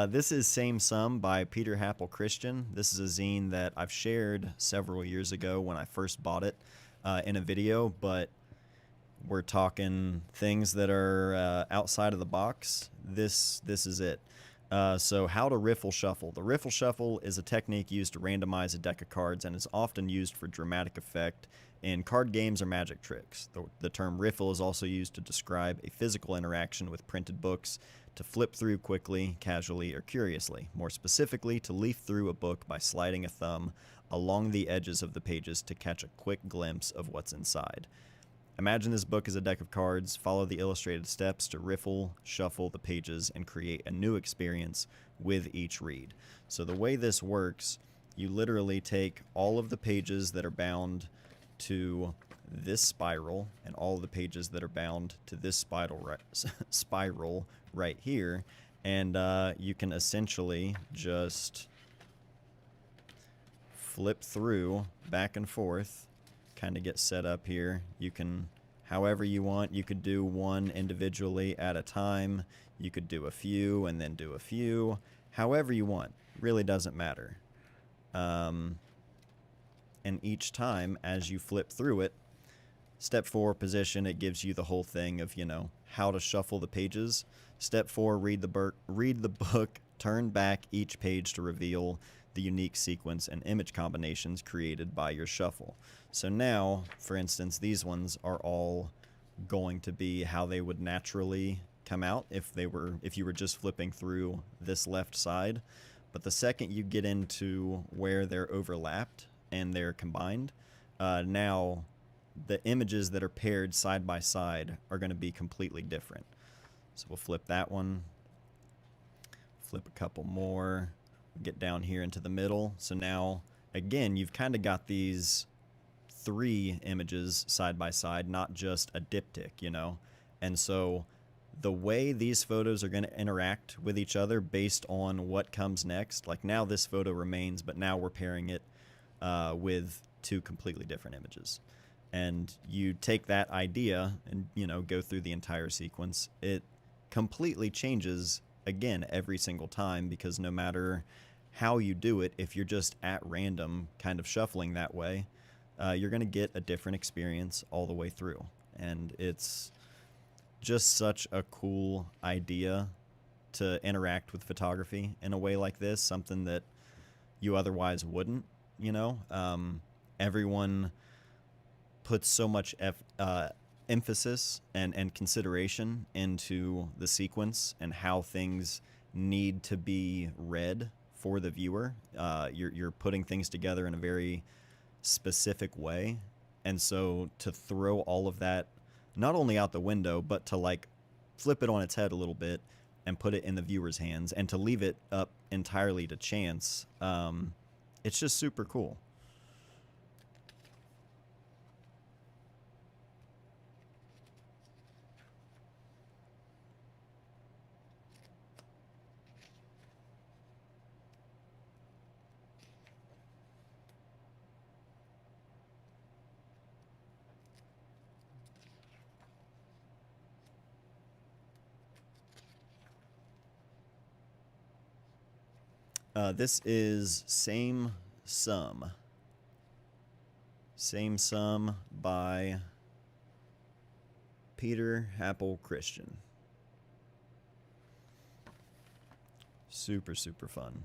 This is Same Sum by Peter Happel Christian. This is a zine that I've shared several years ago when I first bought it in a video, but we're talking things that are outside of the box. This is it. So how to riffle shuffle. The riffle shuffle is a technique used to randomize a deck of cards and is often used for dramatic effect in card games or magic tricks. The term riffle is also used to describe a physical interaction with printed books, to flip through quickly, casually, or curiously. More specifically, to leaf through a book by sliding a thumb along the edges of the pages to catch a quick glimpse of what's inside. Imagine this book as a deck of cards. Follow the illustrated steps to riffle, shuffle the pages, and create a new experience with each read. So the way this works, you literally take all of the pages that are bound to this spiral and all of the pages that are bound to this spiral right here, and you can essentially just flip through back and forth, kind of get set up here. You can, however you want, you could do one individually at a time. You could do a few and then do a few, however you want. Really doesn't matter. And each time as you flip through it, Step 4, position, it gives you the whole thing of, how to shuffle the pages. Step 4, read the book, turn back each page to reveal the unique sequence and image combinations created by your shuffle. So now, for instance, these ones are all going to be how they would naturally come out if you were just flipping through this left side. But the second you get into where they're overlapped and they're combined, now the images that are paired side by side are going to be completely different. So we'll flip that one, flip a couple more, get down here into the middle. So now, again, you've kind of got these 3 images side by side, not just a diptych, And so the way these photos are going to interact with each other based on what comes next, like now this photo remains, but now we're pairing it with 2 completely different images. And you take that idea and, go through the entire sequence. It completely changes, again, every single time, because no matter how you do it, if you're just at random kind of shuffling that way, you're going to get a different experience all the way through. And it's just such a cool idea to interact with photography in a way like this, something that you otherwise wouldn't, everyone puts so much emphasis and consideration into the sequence and how things need to be read for the viewer. You're putting things together in a very specific way, and so to throw all of that not only out the window, but to flip it on its head a little bit and put it in the viewer's hands and to leave it up entirely to chance, it's just super cool. This is Same Sum. Same Sum by Peter Happel Christian. Super, super fun.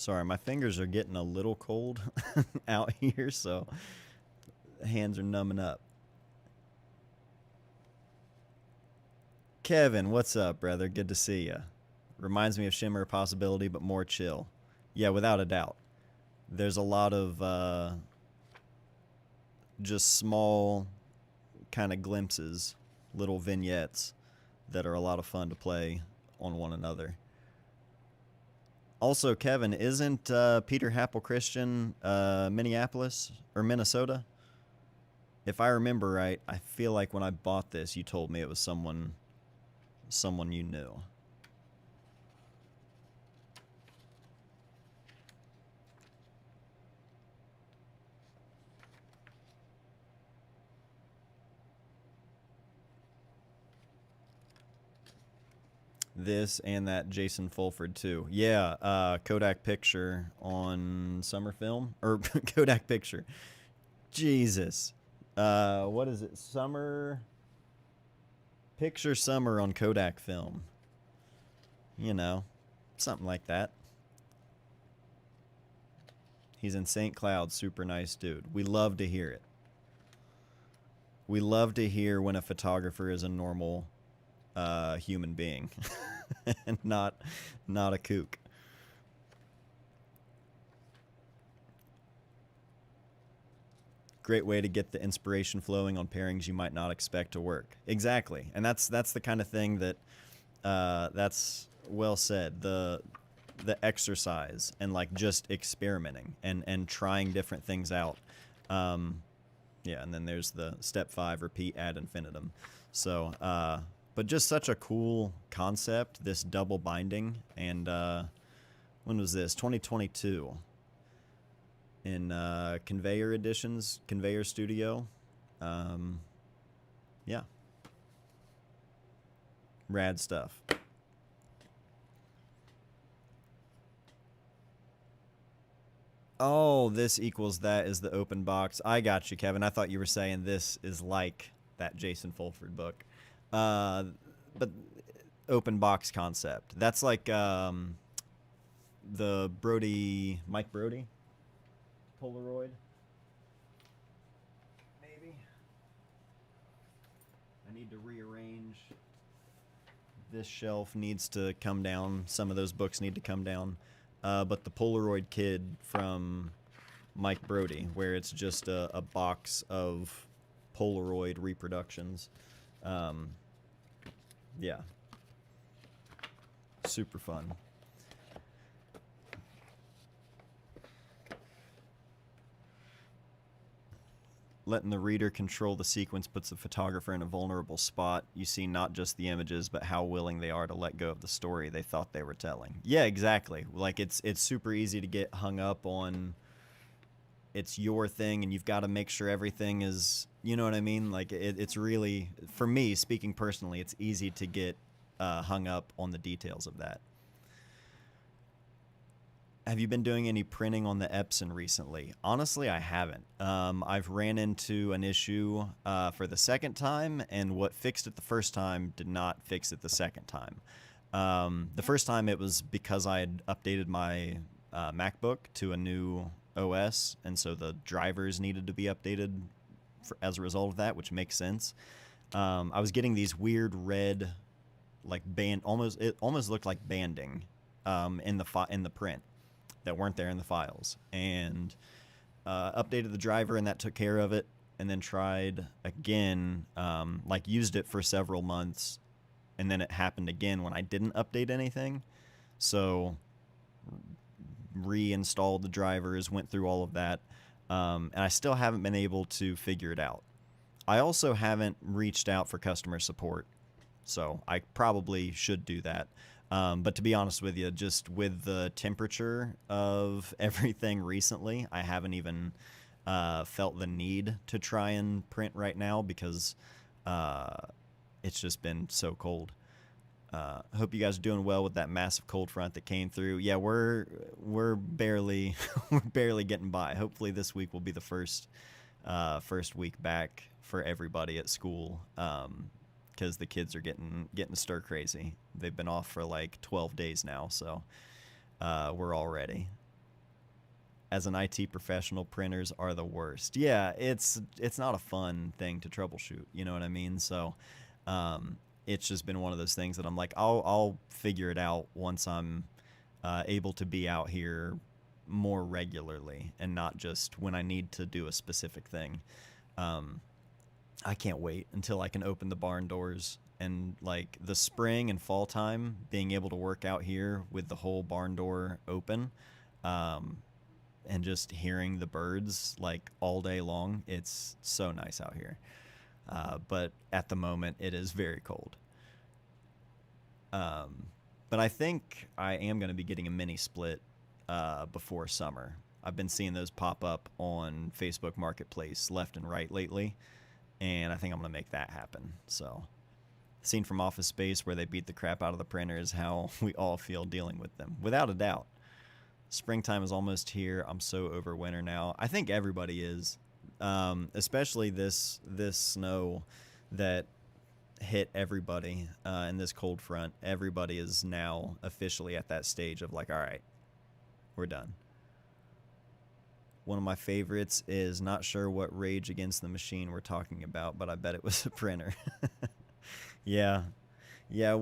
Sorry, my fingers are getting a little cold out here, so hands are numbing up. Kevin, what's up, brother? Good to see you. Reminds me of Shimmer Possibility, but more chill. Yeah, without a doubt. There's a lot of just small kind of glimpses, little vignettes that are a lot of fun to play on one another. Also, Kevin, isn't Peter Happel Christian Minneapolis or Minnesota? If I remember right, I feel like when I bought this, you told me it was someone you knew. This and that Jason Fulford too. Yeah, Kodak Picture on Summer Film or Kodak Picture. Jesus, what is it? Summer on Kodak Film. You know, something like that. He's in St. Cloud. Super nice dude. We love to hear it. We love to hear when a photographer is a normal human being and not a kook. Great way to get the inspiration flowing on pairings you might not expect to work. Exactly, and that's the kind of thing that that's well said. The exercise and like just experimenting and trying different things out. Yeah, and then there's the step 5, repeat ad infinitum. So, but just such a cool concept, this double binding. And when was this? 2022 in Conveyor Editions, Conveyor Studio. Yeah. Rad stuff. Oh, this equals that is the open box. I got you, Kevin. I thought you were saying this is like that Jason Fulford book. But open box concept. That's like the Mike Brody Polaroid. Maybe. I need to rearrange. This shelf needs to come down. Some of those books need to come down. But the Polaroid Kid from Mike Brody, where it's just a box of Polaroid reproductions. Yeah. Super fun. Letting the reader control the sequence puts the photographer in a vulnerable spot. You see not just the images, but how willing they are to let go of the story they thought they were telling. Yeah, exactly. Like it's super easy to get hung up on it's your thing and you've got to make sure everything is, you know what I mean? Like it's really, for me, speaking personally, it's easy to get hung up on the details of that. Have you been doing any printing on the Epson recently? Honestly, I haven't. I've ran into an issue for the second time, and what fixed it the first time did not fix it the second time. The first time it was because I had updated my MacBook to a new OS, and so the drivers needed to be updated as a result of that, which makes sense. I was getting these weird red, like it almost looked like banding in the print that weren't there in the files, and updated the driver, and that took care of it. And then tried again, like used it for several months, and then it happened again when I didn't update anything. So reinstalled the drivers, went through all of that, and I still haven't been able to figure it out. I also haven't reached out for customer support, so I probably should do that. But to be honest with you, just with the temperature of everything recently, I haven't even felt the need to try and print right now because it's just been so cold. Hope you guys are doing well with that massive cold front that came through. Yeah, we're barely we're barely getting by. Hopefully this week will be the first week back for everybody at school. Because the kids are getting stir crazy. They've been off for like 12 days now, so we're all ready. As an IT professional, printers are the worst. Yeah, it's not a fun thing to troubleshoot. You know what I mean? So, it's just been one of those things that I'm like, I'll figure it out once I'm able to be out here more regularly and not just when I need to do a specific thing. Um, I can't wait until I can open the barn doors and like the spring and fall time, being able to work out here with the whole barn door open, um, and just hearing the birds like all day long. It's so nice out here. But at the moment, it is very cold. Um, but I think I am going to be getting a mini split before summer. I've been seeing those pop up on Facebook Marketplace left and right lately, and I think I'm going to make that happen. So, scene from Office Space where they beat the crap out of the printers, how we all feel dealing with them, without a doubt. Springtime is almost here. I'm so over winter now. I think everybody is, especially this snow that hit everybody in this cold front. Everybody is now officially at that stage of like, all right, we're done. One of my favorites is not sure what Rage Against the Machine we're talking about, but I bet it was a printer. Yeah. Yeah,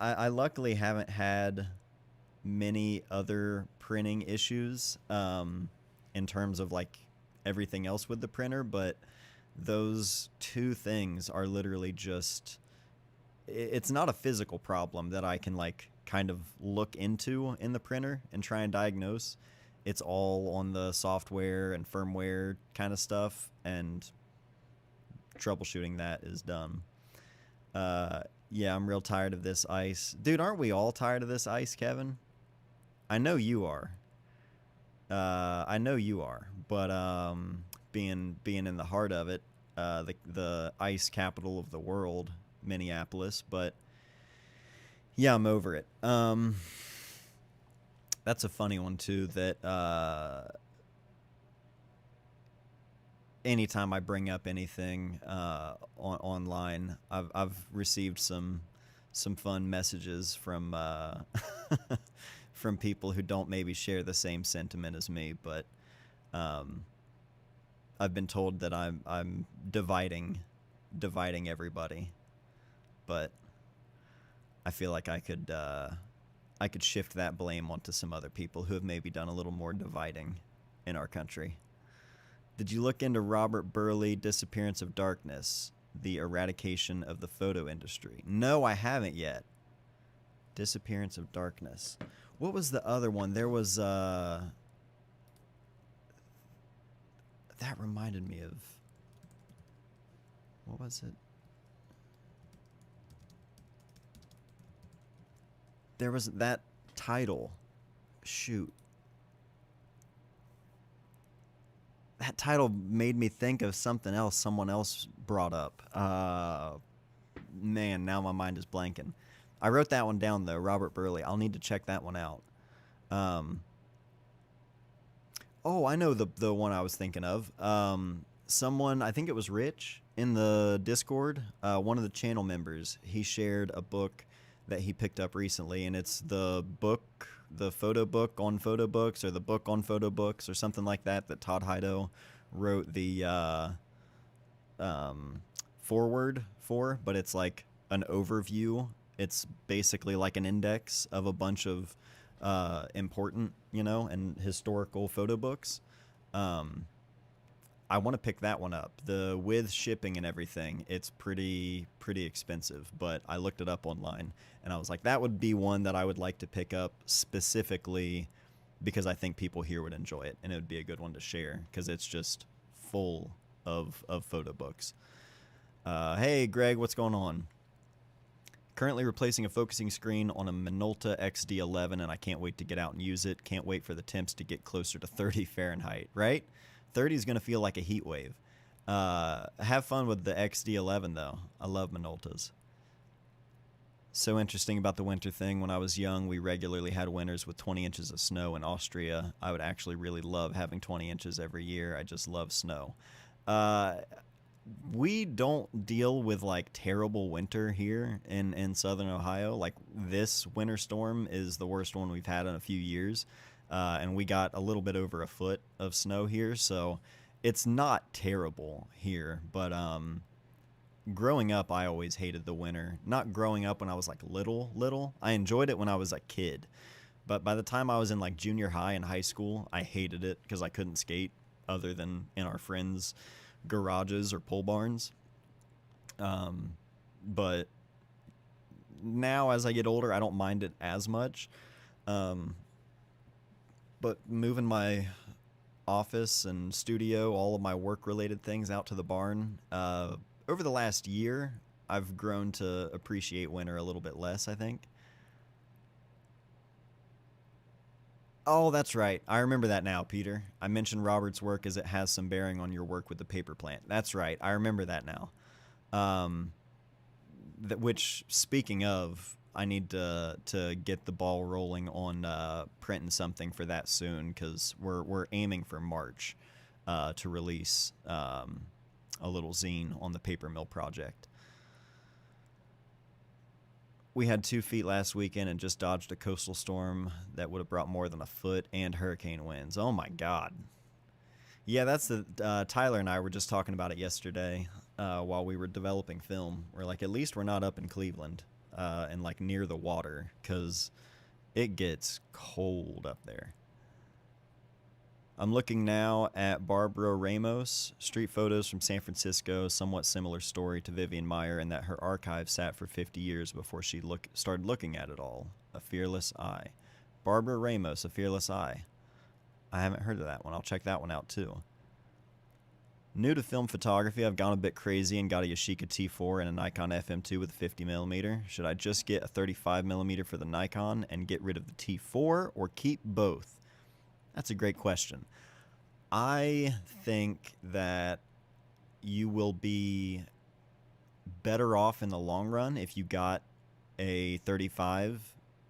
I luckily haven't had many other printing issues in terms of like everything else with the printer, but those two things are literally just, it's not a physical problem that I can like kind of look into in the printer and try and diagnose. It's all on the software and firmware kind of stuff, and troubleshooting that is done. Yeah, I'm real tired of this ice. Dude, aren't we all tired of this ice, Kevin? I know you are. I know you are. But being in the heart of it, the ice capital of the world, Minneapolis. But yeah, I'm over it. That's a funny one too. That anytime I bring up anything online, I've received some fun messages from from people who don't maybe share the same sentiment as me, but I've been told that I'm dividing everybody, but I feel like I could shift that blame onto some other people who have maybe done a little more dividing in our country. Did you look into Robert Burley, Disappearance of Darkness, the eradication of the photo industry? No, I haven't yet. Disappearance of Darkness. What was the other one? There was, that reminded me of, what was it? There was that title. Shoot. That title made me think of something else someone else brought up. Man, now my mind is blanking. I wrote that one down, though, Robert Burley. I'll need to check that one out. Oh, I know the one I was thinking of. Someone, I think it was Rich, in the Discord, one of the channel members, he shared a book that he picked up recently, and it's the photo book on photo books, or the book on photo books, or something like that Todd Heido wrote the forward for, but it's like an overview. It's basically like an index of a bunch of important, and historical photo books. I want to pick that one up. With shipping and everything, it's pretty expensive, but I looked it up online, and I was like, that would be one that I would like to pick up specifically because I think people here would enjoy it, and it would be a good one to share because it's just full of photo books. Hey, Greg, what's going on? Currently replacing a focusing screen on a Minolta XD11, and I can't wait to get out and use it. Can't wait for the temps to get closer to 30 Fahrenheit, right? 30 is going to feel like a heat wave. Have fun with the XD11, though. I love Minoltas. So interesting about the winter thing. When I was young, we regularly had winters with 20 inches of snow in Austria. I would actually really love having 20 inches every year. I just love snow. We don't deal with like terrible winter here in southern Ohio. Like this winter storm is the worst one we've had in a few years. and we got a little bit over a foot of snow here, so it's not terrible here. But growing up, I always hated the winter. Not growing up when I was like little. I enjoyed it when I was a kid. But by the time I was in like junior high and high school, I hated it because I couldn't skate other than in our friends' garages or pole barns. But now as I get older, I don't mind it as much. Um, but moving my office and studio, all of my work related things out to the barn, over the last year, I've grown to appreciate winter a little bit less, I think. Oh, that's right. I remember that now, Peter. I mentioned Robert's work as it has some bearing on your work with the paper plant. That's right. I remember that now. Um, which, speaking of, I need to get the ball rolling on printing something for that soon because we're aiming for March to release a little zine on the paper mill project. We had 2 feet last weekend and just dodged a coastal storm that would have brought more than a foot and hurricane winds. Oh my God. Yeah, that's the Tyler and I were just talking about it yesterday while we were developing film. We're like, at least we're not up in Cleveland and like near the water because it gets cold up there. I'm looking now at Barbara Ramos, street photos from San Francisco, somewhat similar story to Vivian Meyer in that her archive sat for 50 years before she started looking at it all. A Fearless Eye. Barbara Ramos, A Fearless Eye. I haven't heard of that one. I'll check that one out too. New to film photography, I've gone a bit crazy and got a Yashica T4 and a Nikon FM2 with a 50mm. Should I just get a 35mm for the Nikon and get rid of the T4 or keep both? That's a great question. I think that you will be better off in the long run if you got a 35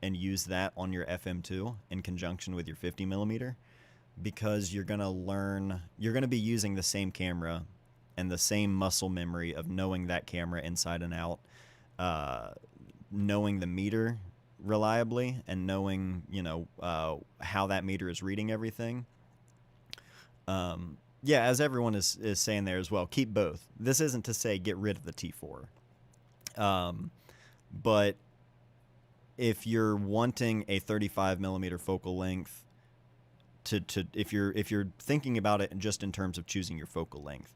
and use that on your FM2 in conjunction with your 50mm because you're going to be using the same camera and the same muscle memory of knowing that camera inside and out, knowing the meter reliably and knowing how that meter is reading everything. Yeah, as everyone is saying there as well, keep both. This isn't to say get rid of the T4, but if you're wanting a 35mm focal length if you're thinking about it just in terms of choosing your focal length,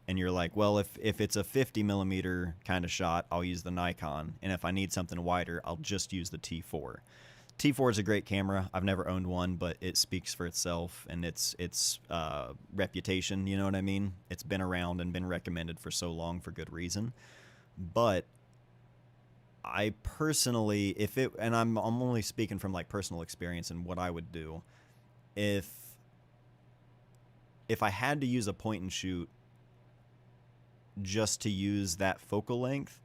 and you're like, well, if it's a 50mm kind of shot, I'll use the Nikon. And if I need something wider, I'll just use the T4. T4 is a great camera. I've never owned one, but it speaks for itself and its reputation, you know what I mean? It's been around and been recommended for so long for good reason. But I personally, and I'm only speaking from like personal experience and what I would do, if I had to use a point and shoot just to use that focal length,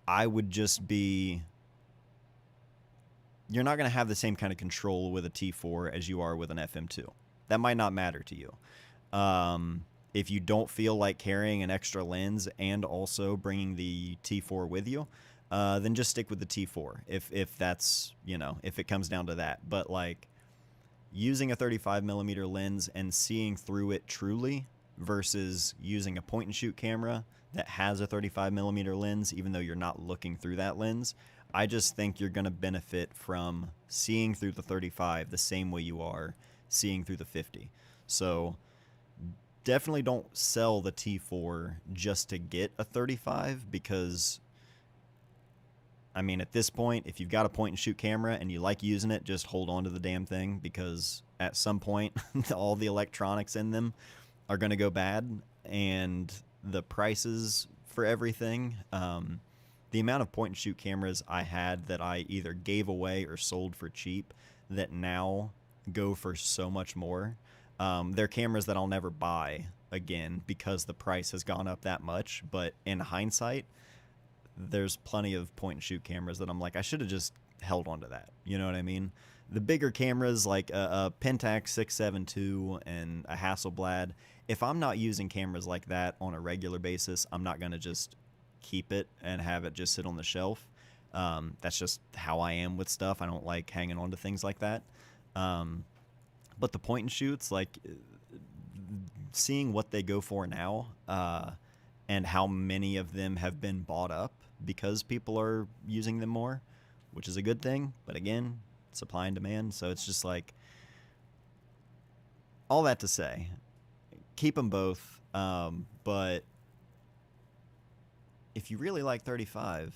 I would just be... You're not going to have the same kind of control with a T4 as you are with an FM2. That might not matter to you. If you don't feel like carrying an extra lens and also bringing the T4 with you, then just stick with the T4 if that's, if it comes down to that. But like using a 35mm lens and seeing through it truly versus using a point and shoot camera that has a 35mm lens, even though you're not looking through that lens, I just think you're going to benefit from seeing through the 35 the same way you are seeing through the 50. So definitely don't sell the T4 just to get a 35 because, I mean, at this point, if you've got a point and shoot camera and you like using it, just hold on to the damn thing because at some point all the electronics in them are going to go bad and the prices for everything, the amount of point and shoot cameras I had that I either gave away or sold for cheap that now go for so much more. They're cameras that I'll never buy again because the price has gone up that much. But in hindsight, there's plenty of point and shoot cameras that I'm like, I should have just held on to that. You know what I mean? The bigger cameras like a Pentax 672 and a Hasselblad, if I'm not using cameras like that on a regular basis, I'm not going to just keep it and have it just sit on the shelf. That's just how I am with stuff. I don't like hanging on to things like that. But the point and shoots, like seeing what they go for now, and how many of them have been bought up because people are using them more, which is a good thing. But again, supply and demand. So it's just like, all that to say, keep them both. But if you really like 35,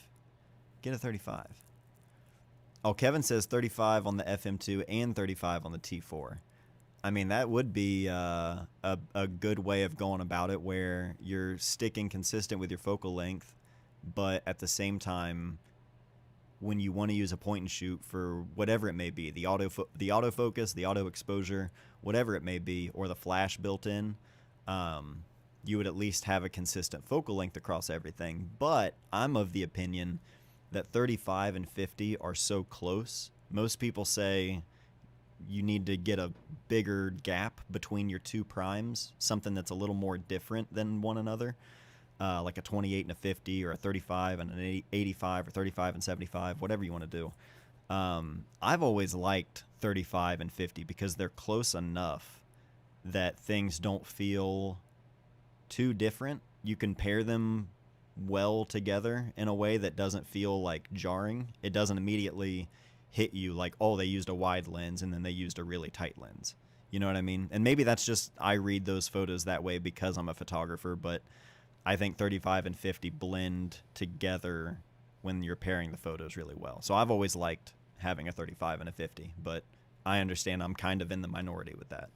get a 35. Oh, Kevin says 35 on the FM2 and 35 on the T4. I mean, that would be a good way of going about it, where you're sticking consistent with your focal length, but at the same time, when you want to use a point and shoot for whatever it may be, the autofocus, the auto exposure, whatever it may be, or the flash built in, you would at least have a consistent focal length across everything. But I'm of the opinion that 35 and 50 are so close. Most people say you need to get a bigger gap between your two primes, something that's a little more different than one another, like a 28 and a 50, or a 35 and an 85, or 35 and 75, whatever you want to do. I've always liked 35 and 50 because they're close enough that things don't feel too different. You can pair them well together in a way that doesn't feel like jarring. It doesn't immediately hit you like, oh, they used a wide lens and then they used a really tight lens. You know what I mean? And maybe that's just, I read those photos that way because I'm a photographer, but I think 35 and 50 blend together when you're pairing the photos really well. So I've always liked having a 35 and a 50, but I understand I'm kind of in the minority with that.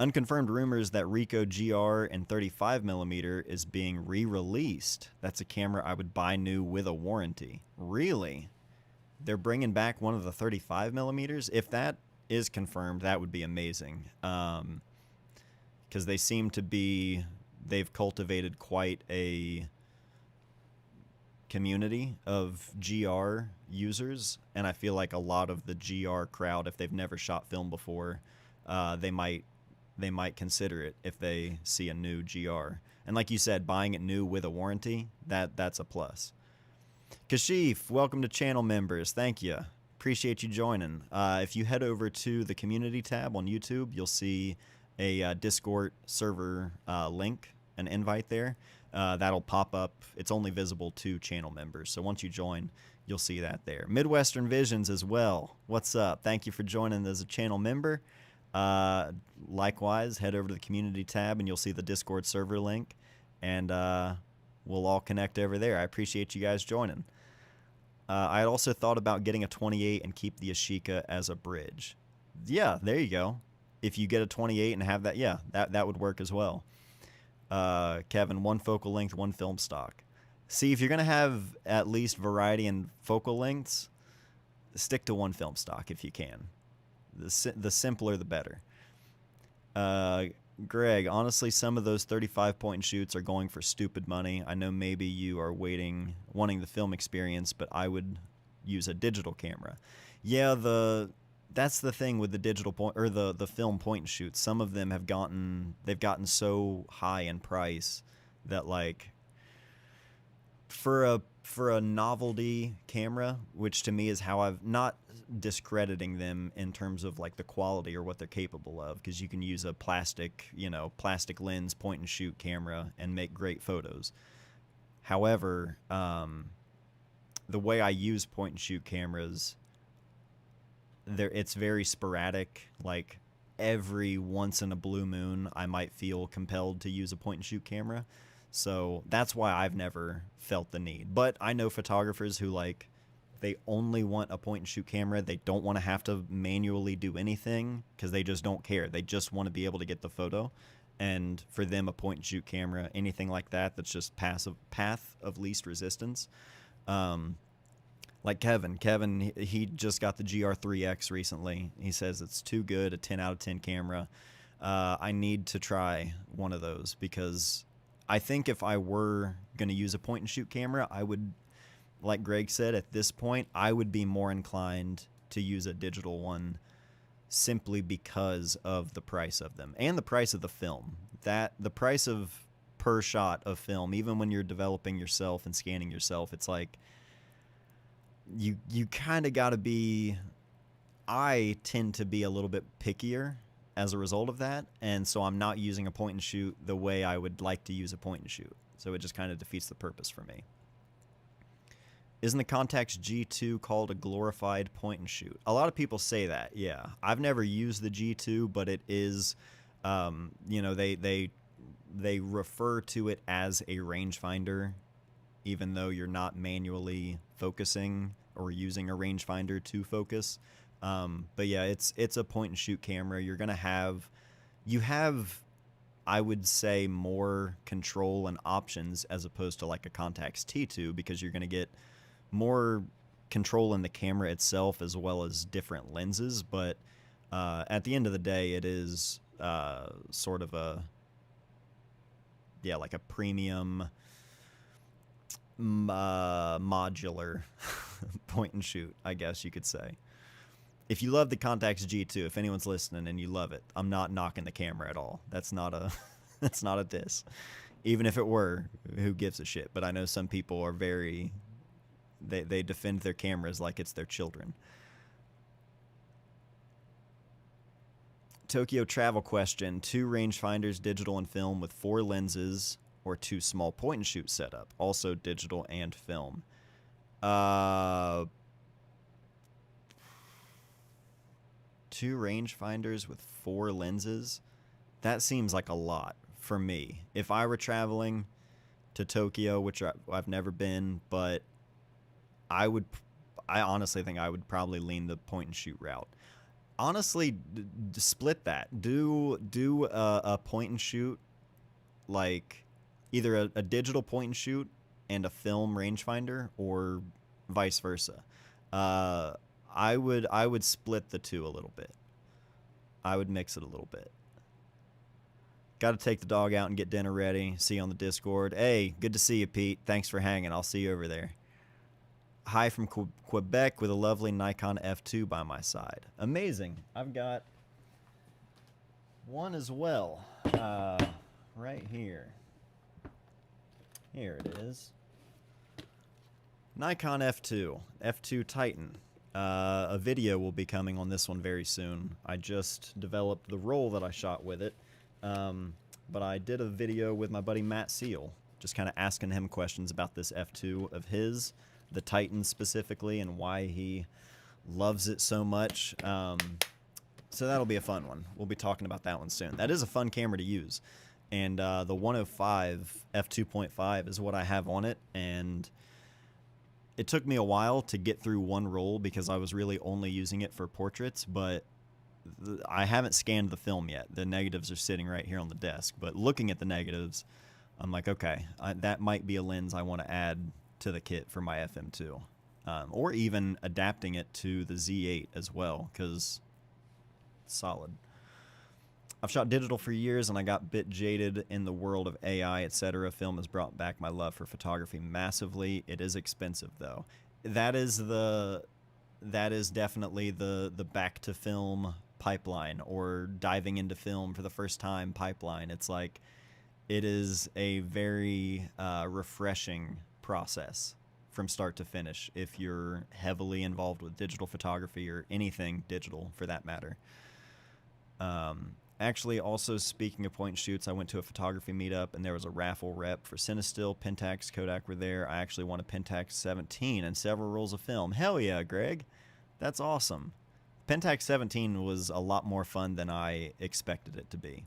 Unconfirmed rumors that Ricoh GR and 35mm is being re-released. That's a camera I would buy new with a warranty. Really? They're bringing back one of the 35mm? If that is confirmed, that would be amazing. Because they seem to be, they've cultivated quite a community of GR users, and I feel like a lot of the GR crowd, if they've never shot film before, they might consider it if they see a new GR. And like you said, buying it new with a warranty, that's a plus. Kashif, welcome to channel members. Thank you. Appreciate you joining. If you head over to the community tab on YouTube, you'll see a Discord server link, an invite there. That'll pop up. It's only visible to channel members. So once you join, you'll see that there. Midwestern Visions as well. What's up? Thank you for joining as a channel member. Likewise, head over to the community tab and you'll see the Discord server link, and we'll all connect over there. I appreciate you guys joining. I had also thought about getting a 28 and keep the Yashica as a bridge. Yeah, there you go. If you get a 28 and have that, yeah, that would work as well. Kevin, one focal length, one film stock. See, if you're going to have at least variety in focal lengths, stick to one film stock if you can. The simpler, the better. Greg, honestly, some of those 35-point shoots are going for stupid money. I know maybe you are wanting the film experience, but I would use a digital camera. Yeah, that's the thing with the digital point, or the film point and shoots. Some of them they've gotten so high in price that, like, for a novelty camera, which to me is how I've, not discrediting them in terms of like the quality or what they're capable of, because you can use a plastic lens point and shoot camera and make great photos. However, the way I use point and shoot cameras, it's very sporadic. Like every once in a blue moon, I might feel compelled to use a point and shoot camera. So that's why I've never felt the need. But I know photographers who, like, they only want a point and shoot camera. They don't want to have to manually do anything because they just don't care. They just want to be able to get the photo. And for them, a point and shoot camera, anything like that's just path of least resistance. Like Kevin, he just got the GR3X recently. He says it's too good, a 10 out of 10 camera. I need to try one of those because I think if I were going to use a point and shoot camera, I would, like Greg said, at this point, I would be more inclined to use a digital one simply because of the price of them and the price of the film. The price of per shot of film, even when you're developing yourself and scanning yourself, it's like you kind of got to be, I tend to be a little bit pickier as a result of that, and so I'm not using a point and shoot the way I would like to use a point and shoot. So it just kind of defeats the purpose for me. Isn't the Contax G2 called a glorified point and shoot? A lot of people say that, yeah. I've never used the G2, but it is, you know, they refer to it as a rangefinder, even though you're not manually focusing or using a rangefinder to focus. But yeah, it's a point and shoot camera. You're gonna have, I would say, more control and options as opposed to like a Contax T2, because you're gonna get more control in the camera itself as well as different lenses. But at the end of the day, it is sort of a, yeah, like a premium modular point and shoot, I guess you could say. If you love the Contax G2, if anyone's listening and you love it, I'm not knocking the camera at all. That's not a that's not a diss. Even if it were, who gives a shit? But I know some people are very, they defend their cameras like it's their children. Tokyo travel question: 2 rangefinders, digital and film, with 4 lenses, or 2 small point and shoot setup, also digital and film. 2 rangefinders with 4 lenses? That seems like a lot for me. If I were traveling to Tokyo, which I've never been, but I honestly think I would probably lean the point and shoot route. Honestly, split that. Do a point and shoot, like either a digital point and shoot and a film rangefinder, or vice versa. I would split the two a little bit. I would mix it a little bit. Got to take the dog out and get dinner ready. See you on the Discord. Hey, good to see you, Pete. Thanks for hanging. I'll see you over there. Hi from Quebec with a lovely Nikon F2 by my side. Amazing. I've got one as well. Right here. Here it is. Nikon F2. F2 Titan. A video will be coming on this one very soon. I just developed the roll that I shot with it. But I did a video with my buddy Matt Seal, just kind of asking him questions about this F2 of his, the Titan specifically, and why he loves it so much. So that'll be a fun one. We'll be talking about that one soon. That is a fun camera to use. And the 105 f2.5 is what I have on it, and it took me a while to get through one roll because I was really only using it for portraits, but I haven't scanned the film yet. The negatives are sitting right here on the desk, but looking at the negatives, I'm like, okay, that might be a lens I want to add to the kit for my FM2. Or even adapting it to the Z8 as well, because it's solid. I've shot digital for years, and I got a bit jaded in the world of AI, etc. Film has brought back my love for photography massively. It is expensive, though. That is definitely the back to film pipeline, or diving into film for the first time pipeline. It's like, it is a very refreshing process from start to finish if you're heavily involved with digital photography, or anything digital for that matter. Actually, also speaking of point and shoots, I went to a photography meetup and there was a raffle rep for Cinestill. Pentax, Kodak were there. I actually won a Pentax 17 and several rolls of film. Hell yeah, Greg. That's awesome. Pentax 17 was a lot more fun than I expected it to be.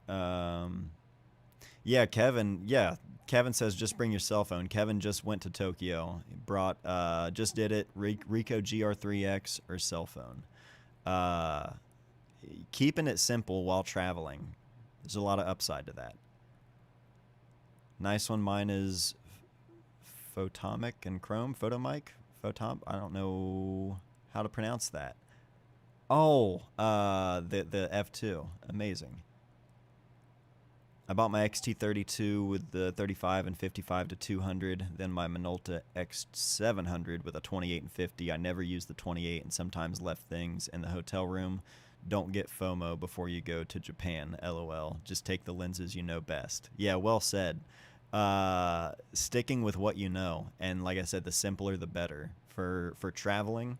Yeah, Kevin. Yeah, Kevin says just bring your cell phone. Kevin just went to Tokyo. He brought, just did it, Ricoh GR3X or cell phone. Keeping it simple while traveling. There's a lot of upside to that. Nice one. Mine is Photomic and Chrome. Photomic? I don't know how to pronounce that. Oh, the F2. Amazing. I bought my XT32 with the 35 and 55 to 200, then my Minolta X700 with a 28 and 50. I never used the 28 and sometimes left things in the hotel room. Don't get FOMO before you go to Japan, LOL. Just take the lenses you know best. Yeah, well said. Sticking with what you know, and like I said, the simpler the better. For traveling,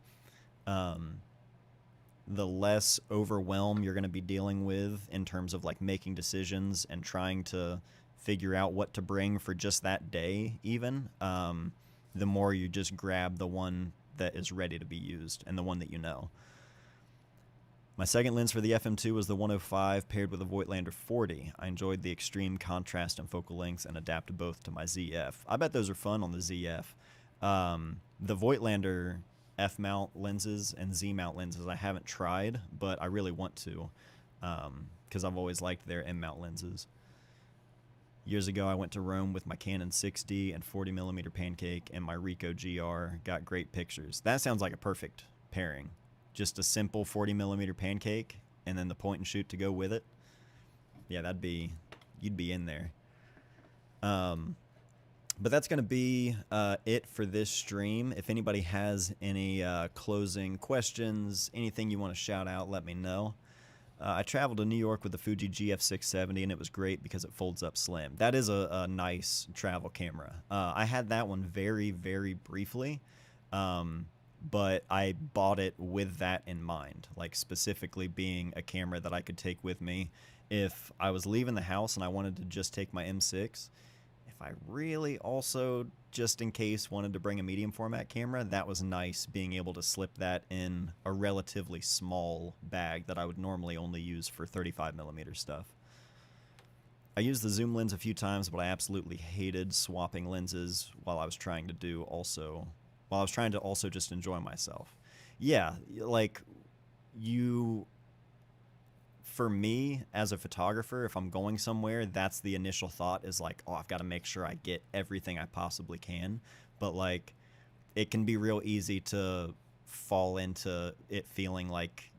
The less overwhelm you're going to be dealing with in terms of like making decisions and trying to figure out what to bring for just that day, even, the more you just grab the one that is ready to be used and the one that you know. My second lens for the FM2 was the 105 paired with a Voigtlander 40. I enjoyed the extreme contrast and focal lengths and adapted both to my ZF. I bet those are fun on the ZF. The Voigtlander F-mount lenses and Z-mount lenses I haven't tried, but I really want to, because I've always liked their M-mount lenses. Years ago, I went to Rome with my Canon 6D and 40mm Pancake and my Ricoh GR. Got great pictures. That sounds like a perfect pairing. Just a simple 40mm Pancake and then the point and shoot to go with it. Yeah, you'd be in there. But that's going to be it for this stream. If anybody has any closing questions, anything you want to shout out, let me know. I traveled to New York with the Fuji GF670, and it was great because it folds up slim. That is a nice travel camera. I had that one very, very briefly, but I bought it with that in mind, like specifically being a camera that I could take with me if I was leaving the house and I wanted to just take my M6. If I really also, just in case, wanted to bring a medium format camera, that was nice being able to slip that in a relatively small bag that I would normally only use for 35mm stuff. I used the zoom lens a few times, but I absolutely hated swapping lenses while I was trying to also just enjoy myself. Yeah, like for me as a photographer, if I'm going somewhere, that's the initial thought is like, oh, I've got to make sure I get everything I possibly can. But like, it can be real easy to fall into it feeling like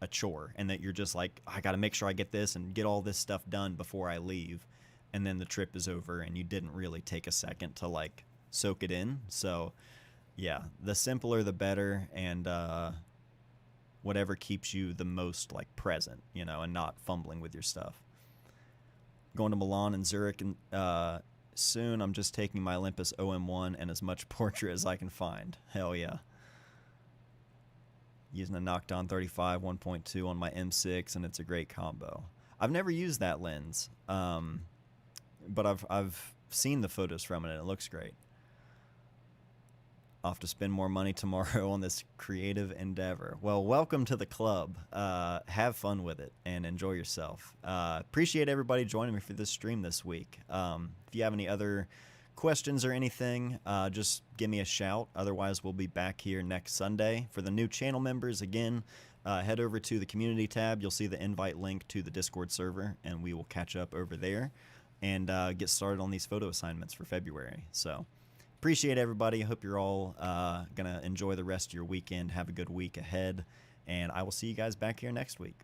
a chore and that you're just like, I got to make sure I get this and get all this stuff done before I leave. And then the trip is over and you didn't really take a second to like soak it in. So yeah, the simpler, the better. And, whatever keeps you the most like present, you know, and not fumbling with your stuff. Going to Milan and Zurich and soon. I'm just taking my Olympus OM1 and as much portrait as I can find. Hell yeah. Using a Nocton 35 1.2 on my M6 and it's a great combo. I've never used that lens, but I've seen the photos from it and it looks great. Off to spend more money tomorrow on this creative endeavor. Well, welcome to the club. Have fun with it and enjoy yourself. Appreciate everybody joining me for this stream this week. If you have any other questions or anything, just give me a shout. Otherwise, we'll be back here next Sunday. For the new channel members, again, head over to the community tab. You'll see the invite link to the Discord server, and we will catch up over there and get started on these photo assignments for February. So appreciate everybody. I hope you're all going to enjoy the rest of your weekend. Have a good week ahead, and I will see you guys back here next week.